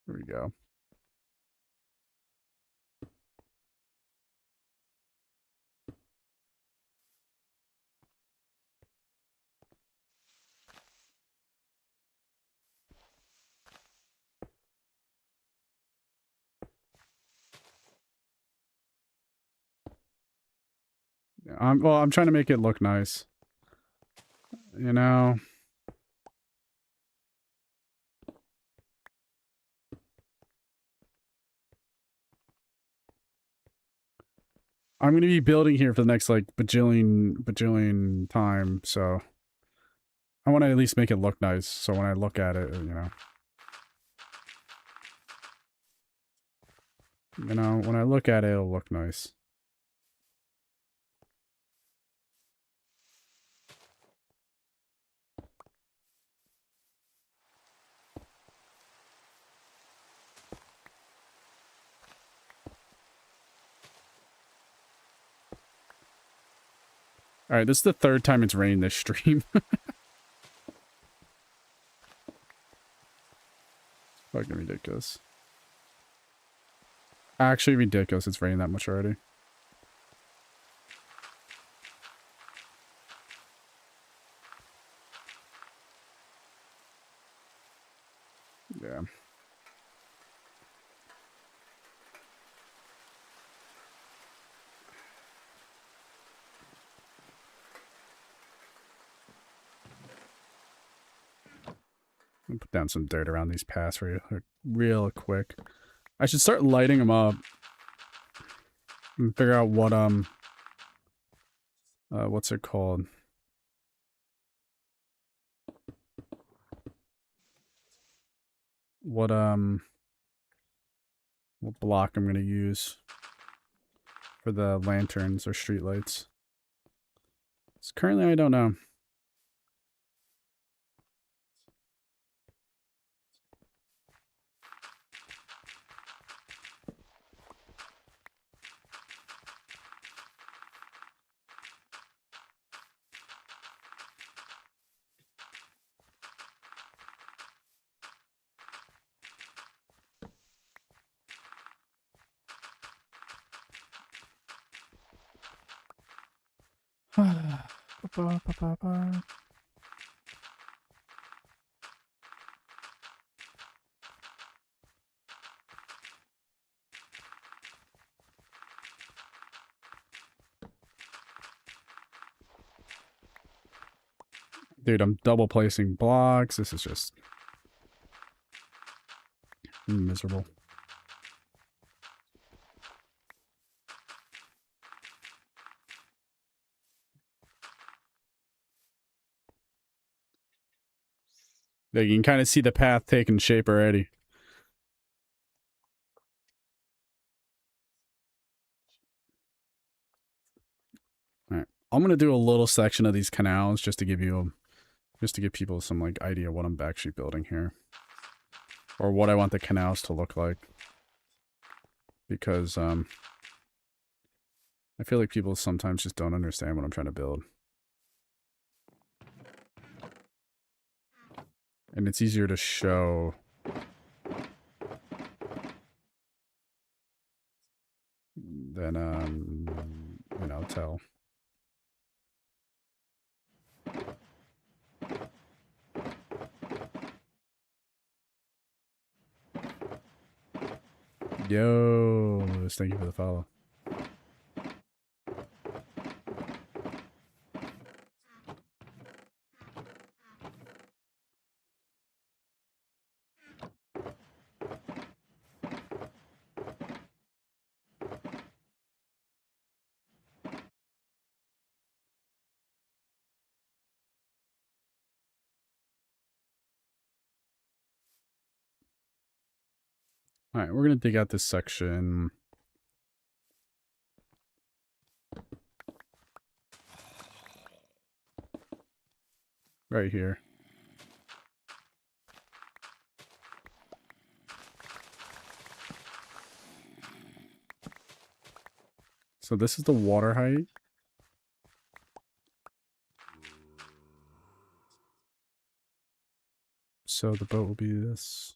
There we go. I'm trying to make it look nice. You know? I'm going to be building here for the next, like, bajillion time, so I want to at least make it look nice, so when I look at it, you know, when I look at it, it'll look nice. All right, this is the third time it's rained this stream. Fucking ridiculous. Actually ridiculous. It's raining that much already. Yeah. I'll put down some dirt around these paths real quick. I should start lighting them up and figure out what what's it called? What block I'm gonna use for the lanterns or street lights. So currently I don't know. Dude, I'm double placing blocks. This is just miserable. There, you can kind of see the path taking shape already. All right, I'm gonna do a little section of these canals just to give people some like idea what I'm actually building here, or what I want the canals to look like. Because I feel like people sometimes just don't understand what I'm trying to build. And it's easier to show than, you know, tell. Yo, thank you for the follow. All right, we're going to dig out this section. Right here. So this is the water height. So the boat will be this.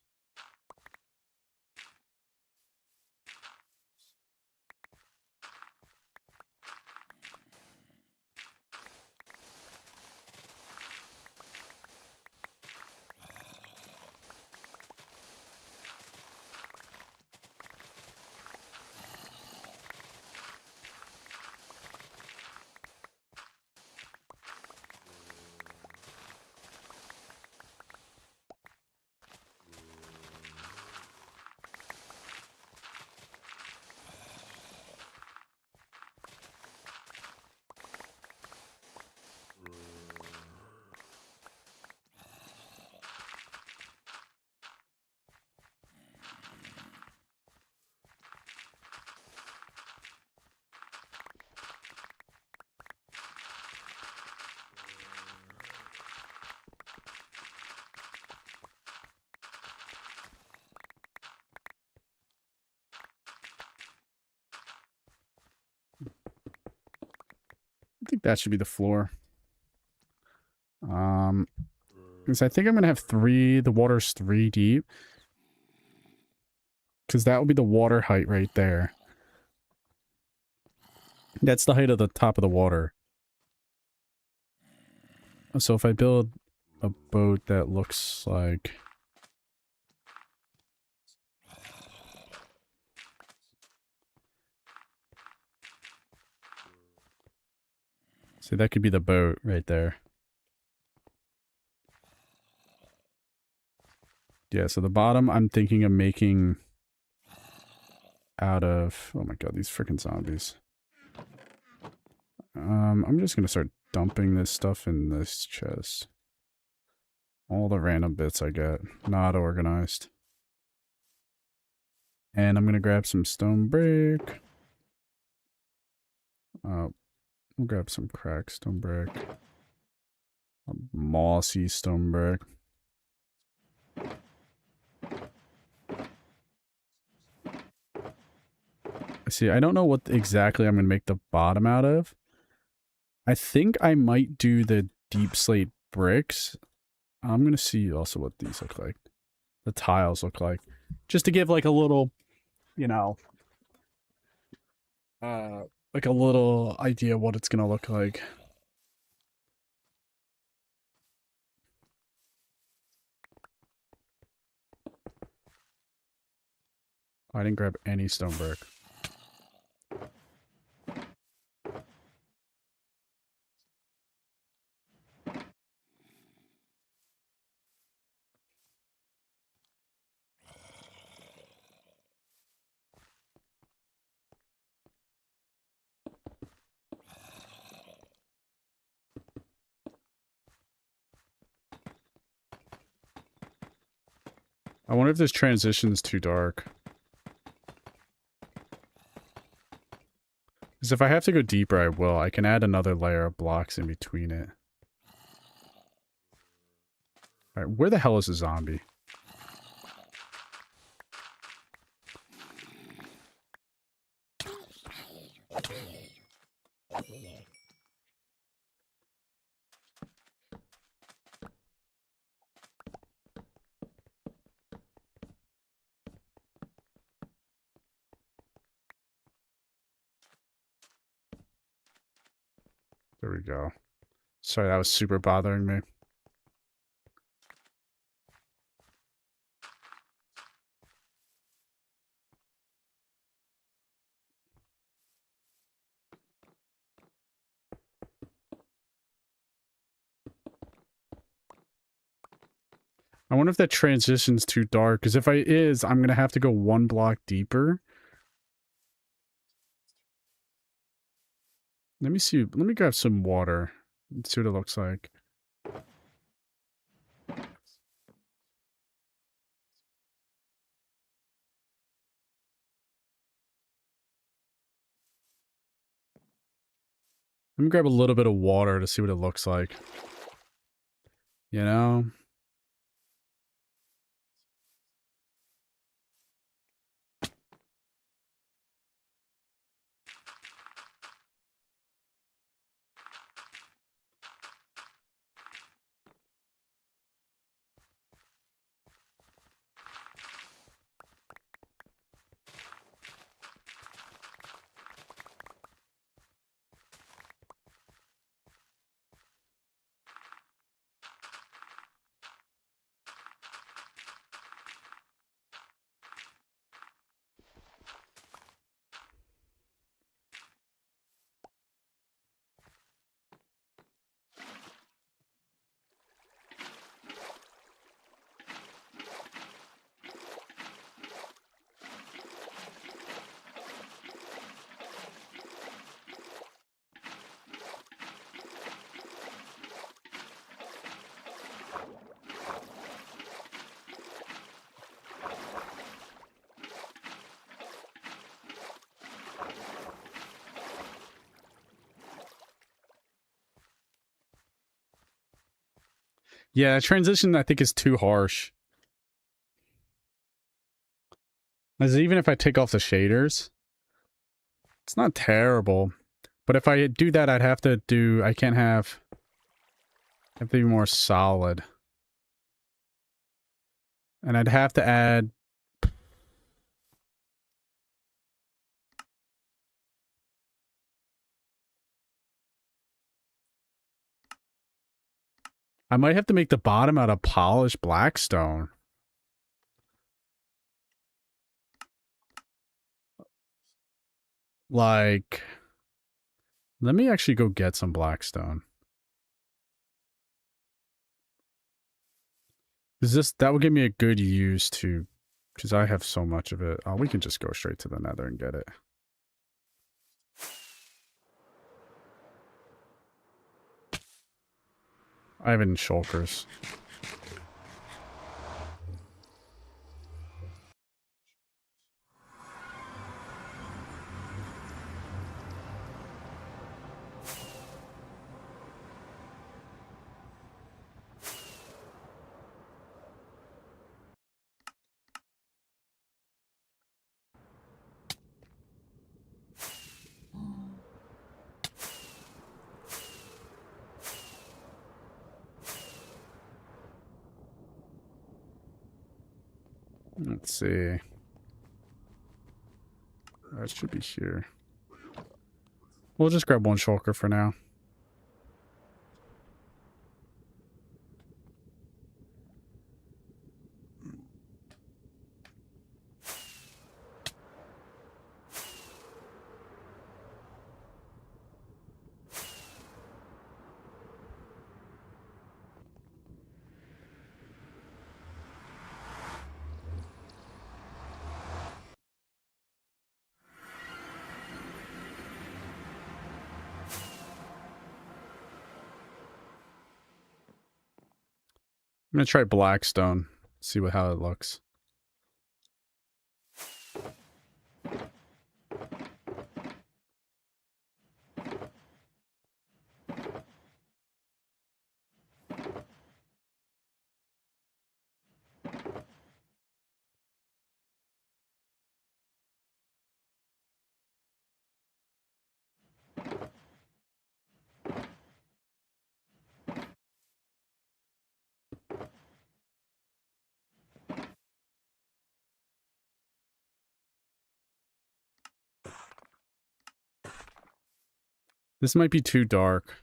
think that should be the floor. Because I think I'm gonna have the water's 3 deep. Because that will be the water height right there. That's the height of the top of the water. So if I build a boat that looks like... See, that could be the boat right there. Yeah, so the bottom I'm thinking of making out of... Oh my god, these freaking zombies. I'm just gonna start dumping this stuff in this chest. All the random bits I get. Not organized. And I'm gonna grab some stone brick. We'll grab some cracked stone brick. A mossy stone brick. See, I don't know what exactly I'm gonna make the bottom out of. I think I might do the deep slate bricks. I'm gonna see also what these look like. The tiles look like. Just to give like a little, you know, like a little idea what it's gonna look like. I didn't grab any stone brick. I wonder if this transition's too dark. Because if I have to go deeper, I will. I can add another layer of blocks in between it. Alright, where the hell is the zombie? There we go. Sorry, that was super bothering me. I wonder if that transition's too dark, because if it is, I'm going to have to go 1 block deeper. Let me see. Let me grab some water and see what it looks like. Let me grab a little bit of water to see what it looks like. You know? Yeah, transition I think is too harsh. As even if I take off the shaders, it's not terrible. But if I do that, I'd have to do... I can't have... I have to be more solid. And I'd have to add... I might have to make the bottom out of polished blackstone. Like... Let me actually go get some blackstone. Is this... That would give me a good use to... Because I have so much of it. Oh, we can just go straight to the nether and get it. I have it in shulkers. Let's see. That should be here. We'll just grab one shulker for now. I'm gonna try blackstone. See how it looks. This might be too dark.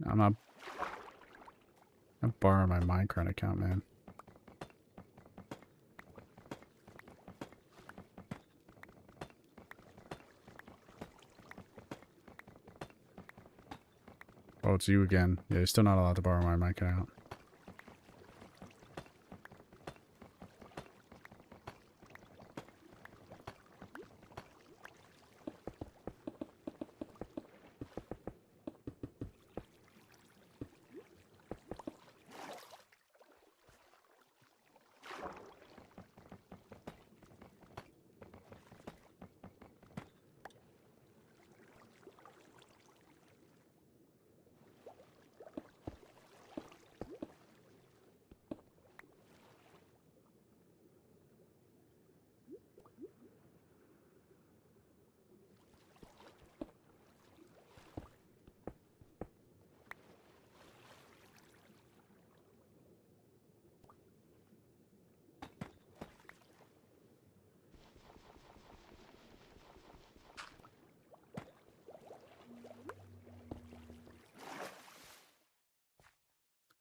I'm not borrowing my Minecraft account, man. Oh, it's you again. Yeah, you're still not allowed to borrow my Minecraft account.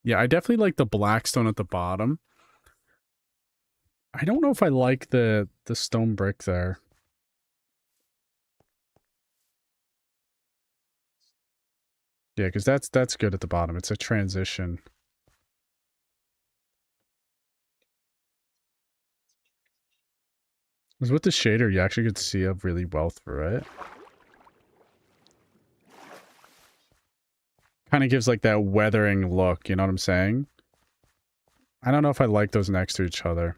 Yeah, I definitely like the blackstone at the bottom. I don't know if I like the stone brick there. Yeah, because that's good at the bottom. It's a transition. Because with the shader, you actually could see up really well through it. Kind of gives like that weathering look, you know what I'm saying? I don't know if I like those next to each other.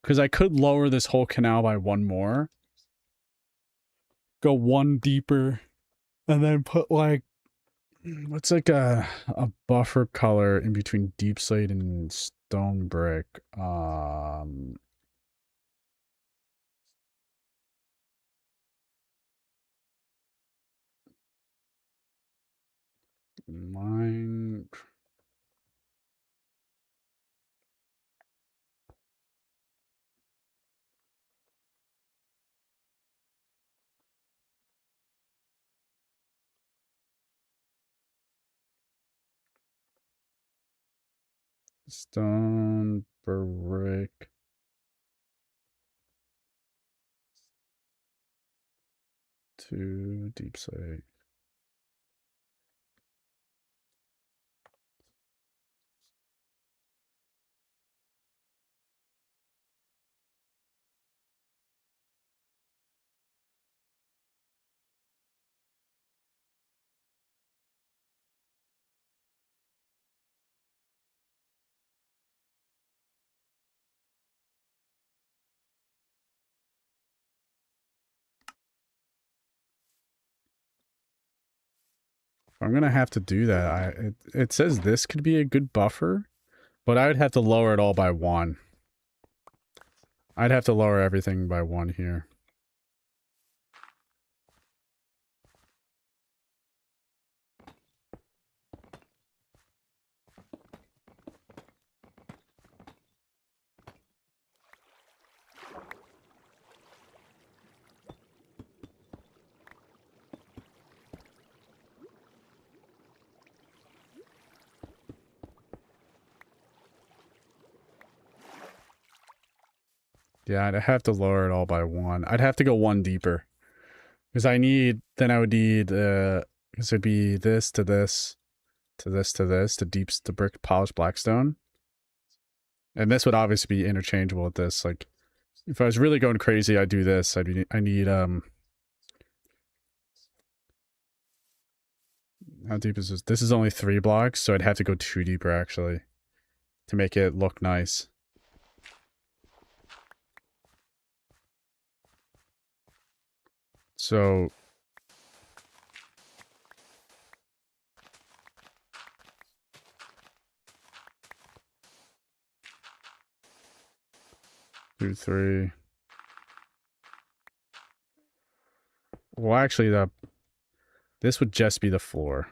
Because I could lower this whole canal by one more. Go one deeper. And then put like... What's like a buffer color in between deep slate and stone brick? Mine. Stone, brick. To deep slate. I'm gonna have to do that. It says this could be a good buffer, but I would have to lower it all by 1. I'd have to lower everything by 1 here. Yeah, I'd have to lower it all by 1. I'd have to go 1 deeper. Because then I would need, because it'd be this to this, to this to this, to brick polished blackstone. And this would obviously be interchangeable with this. Like, if I was really going crazy, I'd do this. I need, how deep is this? This is only 3 blocks, so I'd have to go 2 deeper, actually, to make it look nice. So 2, 3. Well, actually, this would just be the floor.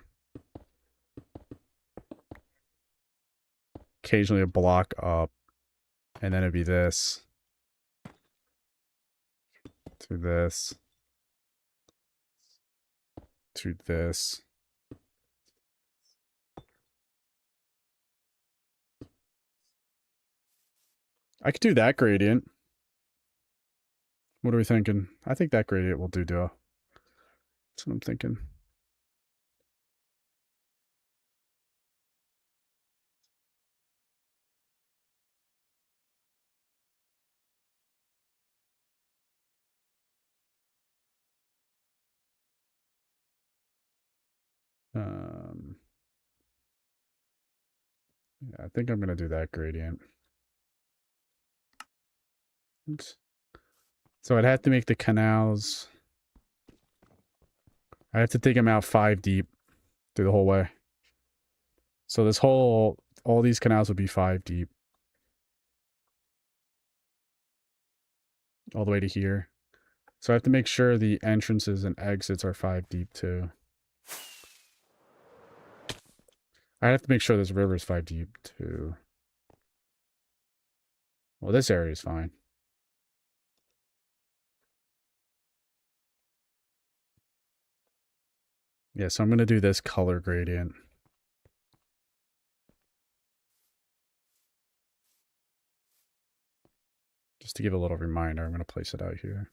Occasionally a block up, and then it'd be this to this to this. I could do that gradient. What are we thinking? I think that gradient will do, That's what I'm thinking. Yeah, I think I'm gonna do that gradient. Oops. So I'd have to make the canals. I have to dig them out 5 deep through the whole way. So all these canals would be 5 deep. All the way to here. So I have to make sure the entrances and exits are 5 deep too. I have to make sure this river is 5 deep too. Well, this area is fine. Yeah, so I'm going to do this color gradient. Just to give a little reminder, I'm going to place it out here.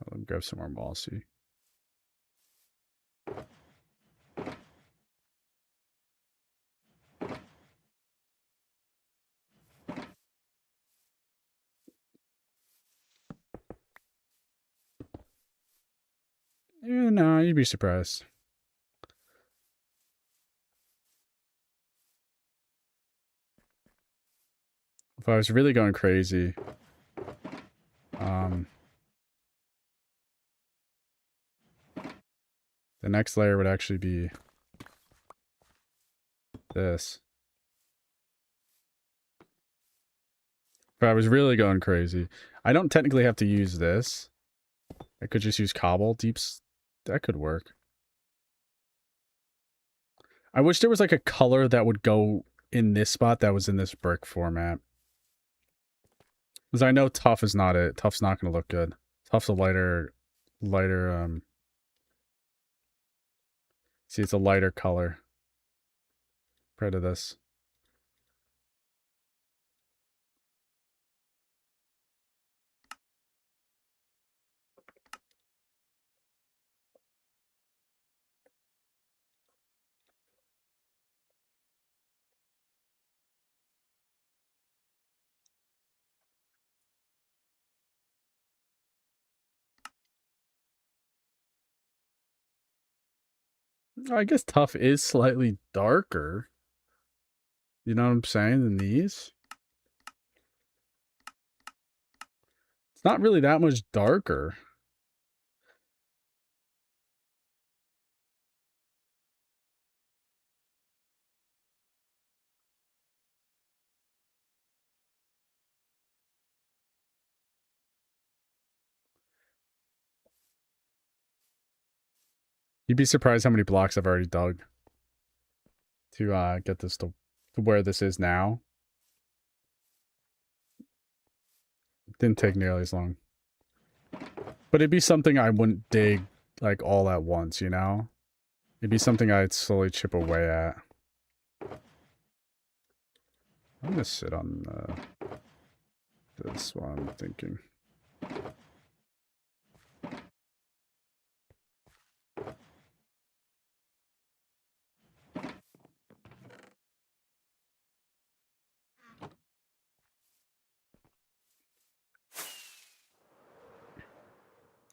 Let me grab some more mossy. Yeah, no, you'd be surprised. If I was really going crazy, the next layer would actually be this. If I was really going crazy. I don't technically have to use this. I could just use cobble deeps. That could work. I wish there was like a color that would go in this spot that was in this brick format. Because I know tough is not it. Tough's not going to look good. Tough's a lighter, see, it's a lighter color compared to this. I guess tough is slightly darker. You know what I'm saying? Than these. It's not really that much darker. You'd be surprised how many blocks I've already dug to get this to where this is now. It didn't take nearly as long. But it'd be something I wouldn't dig like all at once, you know? It'd be something I'd slowly chip away at. I'm gonna sit on this while I'm thinking.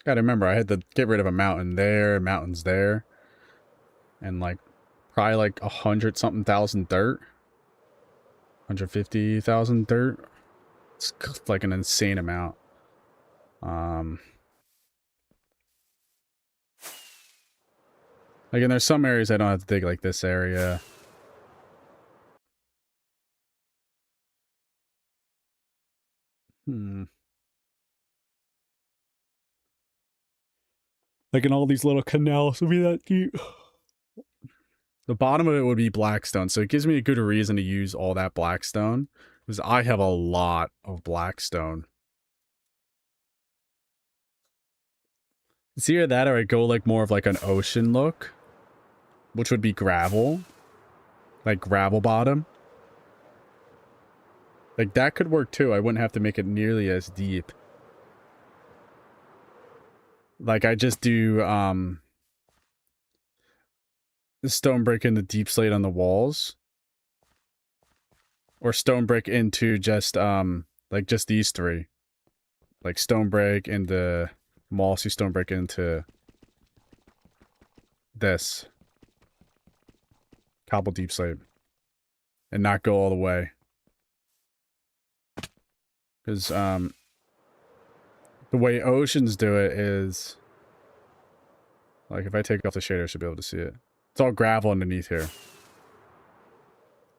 Gotta remember, I had to get rid of a mountain there, mountains there, and like probably like 100-something thousand dirt, 150,000 dirt. It's like an insane amount. Like, and there's some areas I don't have to dig, like this area. Like in all these little canals would be that deep. The bottom of it would be blackstone, so it gives me a good reason to use all that blackstone, because I have a lot of blackstone. It's either that or I go like more of like an ocean look, which would be gravel. Like gravel bottom. Like that could work too. I wouldn't have to make it nearly as deep. Like I just do the stone brick and the deep slate on the walls. Or stone brick into just like just these three. Like stone brick and the mossy stone brick into this. Cobble deep slate. And not go all the way. Because the way oceans do it is like if I take off the shader I should be able to see it. It's all gravel underneath here.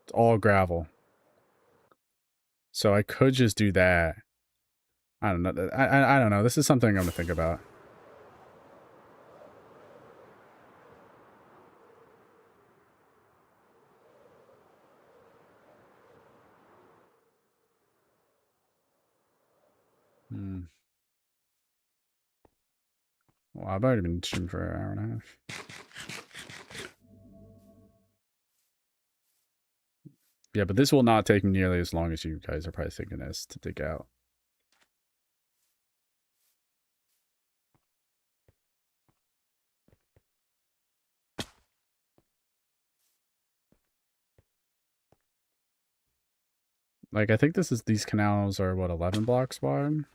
It's all gravel. So I could just do that. I don't know. I don't know. This is something I'm gonna think about. Well, I've already been streaming for an hour and a half. Yeah, but this will not take nearly as long as you guys are probably thinking it is to dig out. Like, I think these canals are, what, 11 blocks wide?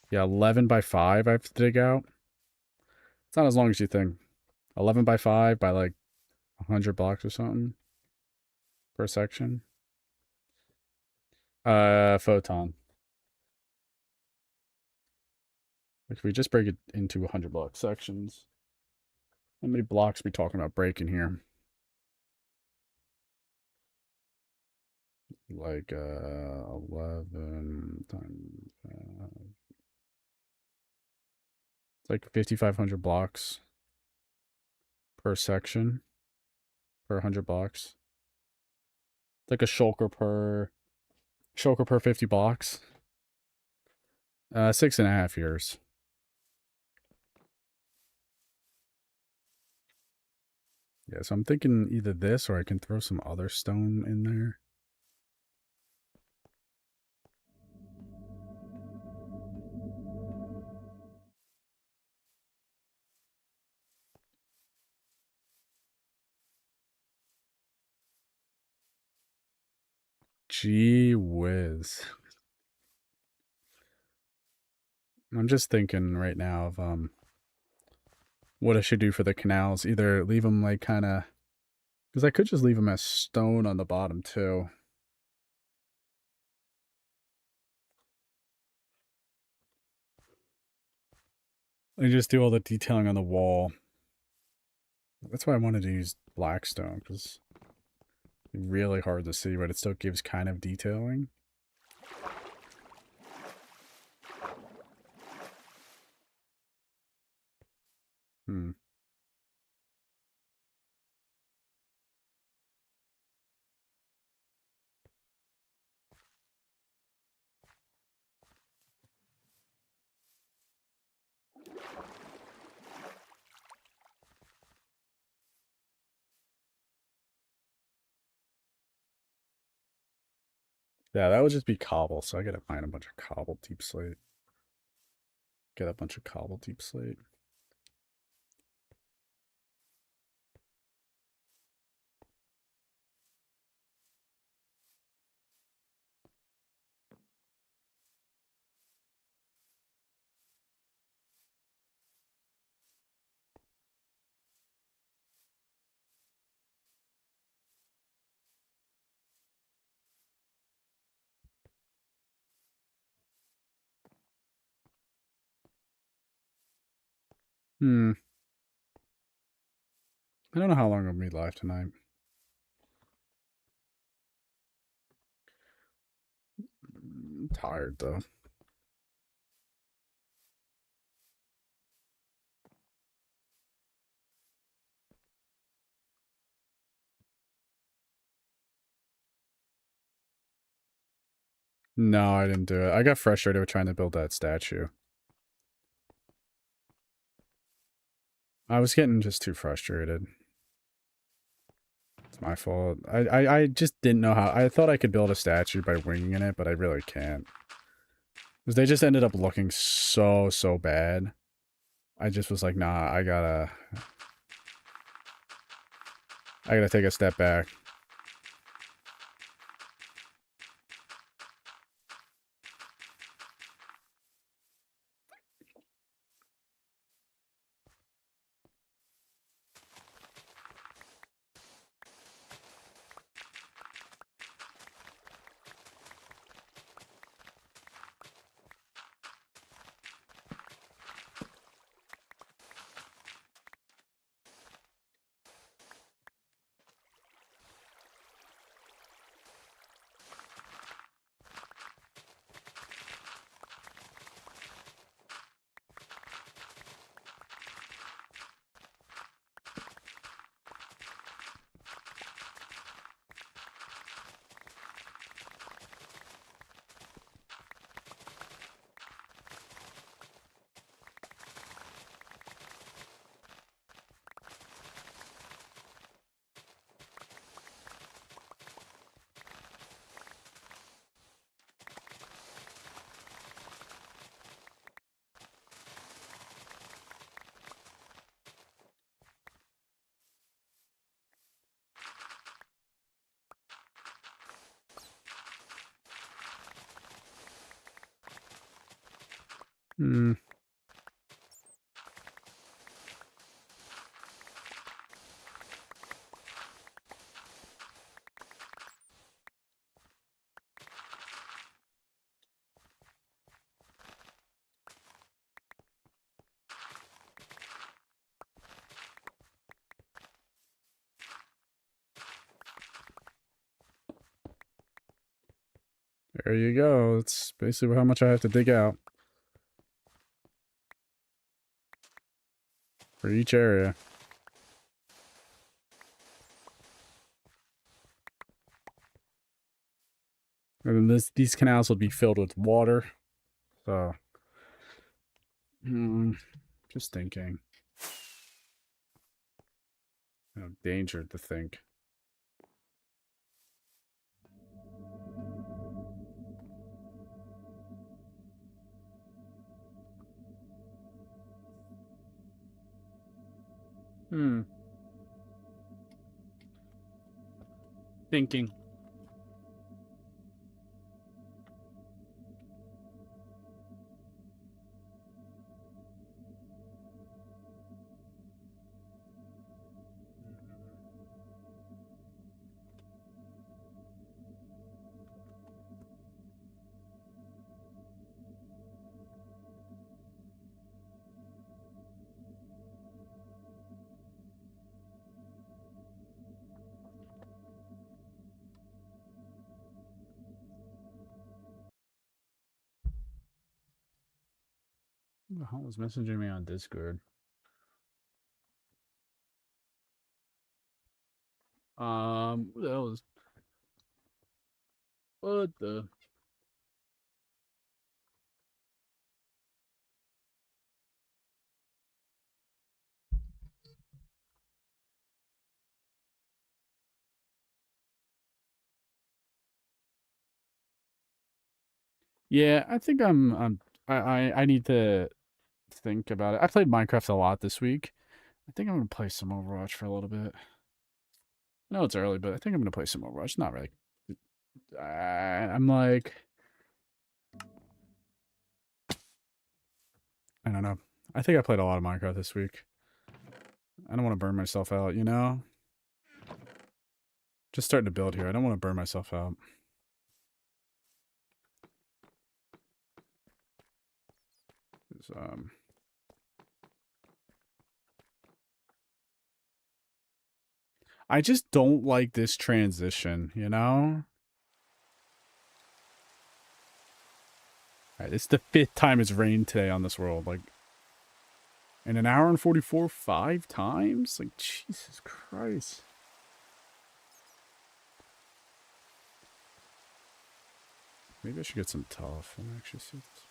Yeah, 11 by 5 I have to dig out. It's not as long as you think. 11 by 5 by, like, 100 blocks or something. Per section. Photon. If we just break it into 100 block sections. How many blocks are we talking about breaking here? Like 11 times it's like 5,500 blocks per section per 100 blocks. It's like a shulker per 50 blocks. 6.5 years. Yeah, so I'm thinking either this or I can throw some other stone in there. Gee whiz. I'm just thinking right now of what I should do for the canals. Either leave them like kind of, because I could just leave them as stone on the bottom too. And just do all the detailing on the wall. That's why I wanted to use black stone, because it's really hard to see, but it still gives kind of detailing. Hmm. Yeah, that would just be cobble, so I gotta find a bunch of cobble deep slate. Get a bunch of cobble deep slate. Hmm. I don't know how long we'll be live tonight. I'm tired though. No, I didn't do it. I got frustrated with trying to build that statue. I was getting just too frustrated. It's my fault. I just didn't know how. I thought I could build a statue by winging it, but I really can't. Because they just ended up looking so bad. I just was like, nah, I gotta take a step back. Hmm. There you go. That's basically how much I have to dig out for each area. And then these canals will be filled with water. So, just thinking. Danger to think. Thinking. Who the hell was messaging me on Discord? Who the hell is... What the... Yeah, I think I need to think about it. I played Minecraft a lot this week. I think I'm gonna play some Overwatch for a little bit. I know it's early, but I think I'm gonna play some Overwatch. Not really. I'm like, I don't know. I think I played a lot of Minecraft this week. I don't want to burn myself out, you know? Just starting to build here. I don't want to burn myself out. I just don't like this transition, you know? Alright, it's the 5th time it's rained today on this world. Like, in an hour and 44, 5 times? Like, Jesus Christ. Maybe I should get some tough and actually see this.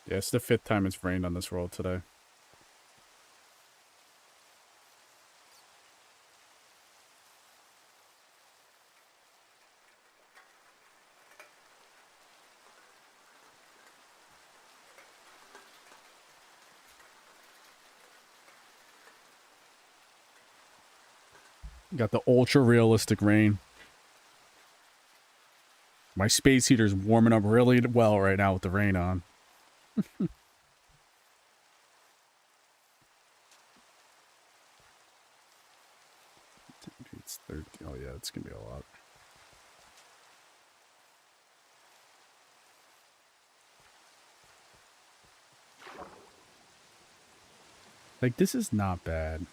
Yeah, it's the 5th time it's rained on this world today. Got the ultra realistic rain. My space heater's warming up really well right now with the rain on. It's 30. Oh yeah, it's gonna be a lot. Like, this is not bad.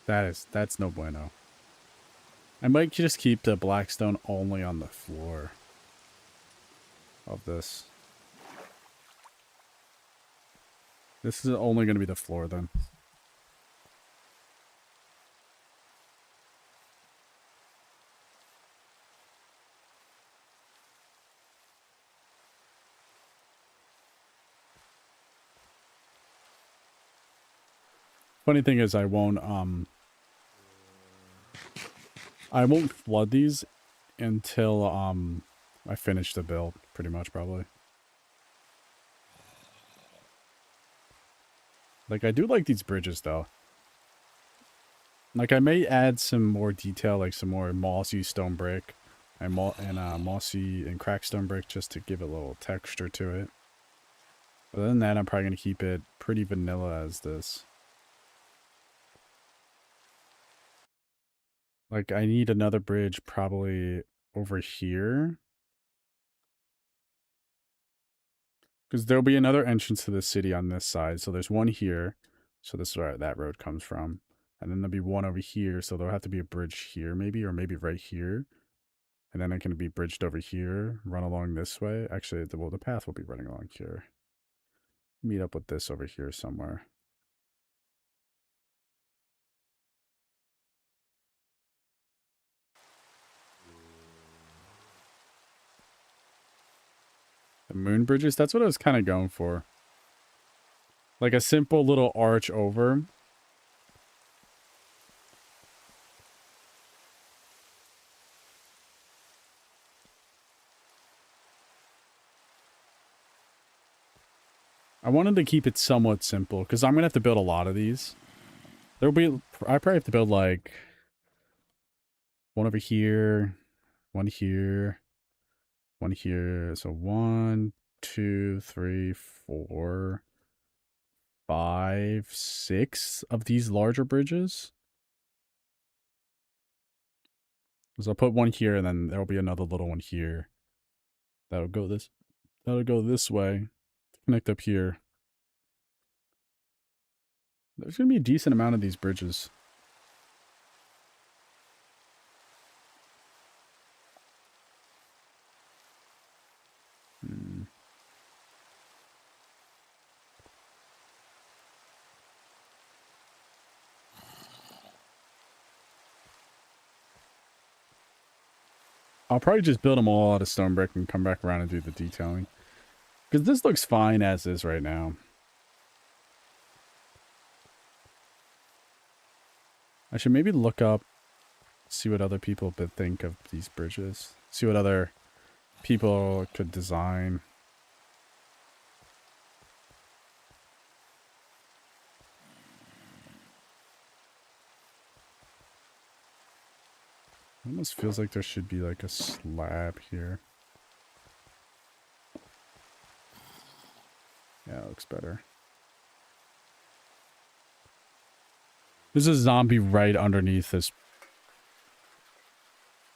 That's no bueno. I might just keep the blackstone only on the floor of this. This is only going to be the floor then. Funny thing is I won't flood these until I finish the build, pretty much, probably. Like, I do like these bridges though. Like, I may add some more detail, like some more mossy stone brick and mossy and cracked stone brick, just to give it a little texture to it. Other than that, I'm probably going to keep it pretty vanilla as this. Like, I need another bridge probably over here. Because there'll be another entrance to the city on this side. So there's one here. So this is where that road comes from. And then there'll be one over here. So there'll have to be a bridge here maybe, or maybe right here. And then it can be bridged over here, run along this way. Actually, the path will be running along here. Meet up with this over here somewhere. The moon bridges, that's what I was kind of going for. Like a simple little arch over. I wanted to keep it somewhat simple because I'm gonna have to build a lot of these. There'll be, I probably have to build like one over here, one here, one here. So 1, 2, 3, 4, 5, 6 of these larger bridges. So I'll put one here, and then there'll be another little one here. That'll go this way. Connect up here. There's gonna be a decent amount of these bridges. I'll probably just build them all out of stone brick and come back around and do the detailing. Because this looks fine as is right now. I should maybe look up, see what other people think of these bridges. See what other people could design. It almost feels like there should be like a slab here. Yeah, it looks better. There's a zombie right underneath this.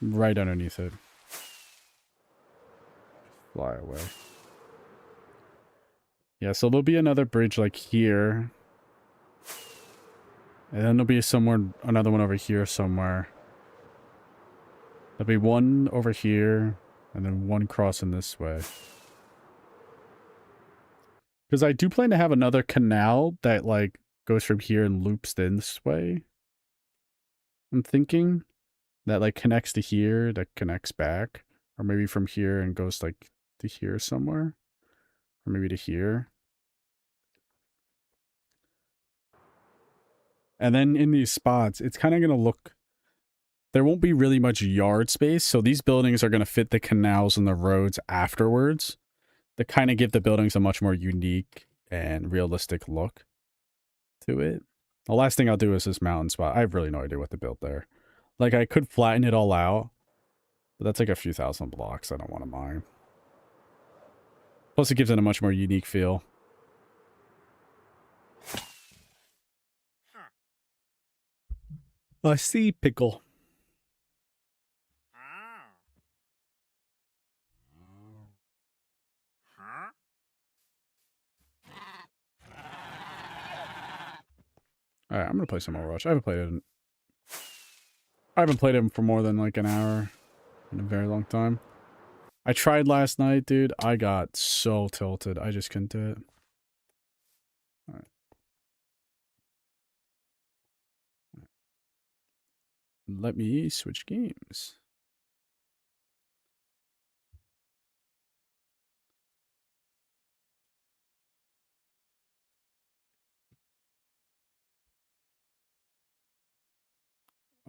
Right underneath it. Fly away. Yeah, so there'll be another bridge like here. And then there'll be another one over here somewhere. There'll be one over here, and then one crossing this way. Because I do plan to have another canal that, like, goes from here and loops this way. I'm thinking that, like, connects to here, that connects back. Or maybe from here and goes, like, to here somewhere. Or maybe to here. And then in these spots, it's kind of going to look... There won't be really much yard space, so these buildings are going to fit the canals and the roads afterwards. To kind of give the buildings a much more unique and realistic look to it. The last thing I'll do is this mountain spot. I have really no idea what to build there. Like, I could flatten it all out, but that's like a few thousand blocks. I don't want to mine. Plus, it gives it a much more unique feel. I see, Pickle. All right, I'm gonna play some Overwatch. I haven't played it for more than like an hour in a very long time. I tried last night, dude. I got so tilted. I just couldn't do it. All right. Let me switch games.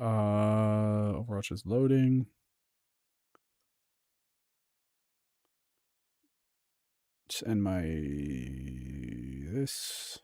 Overwatch is loading. Just end my this.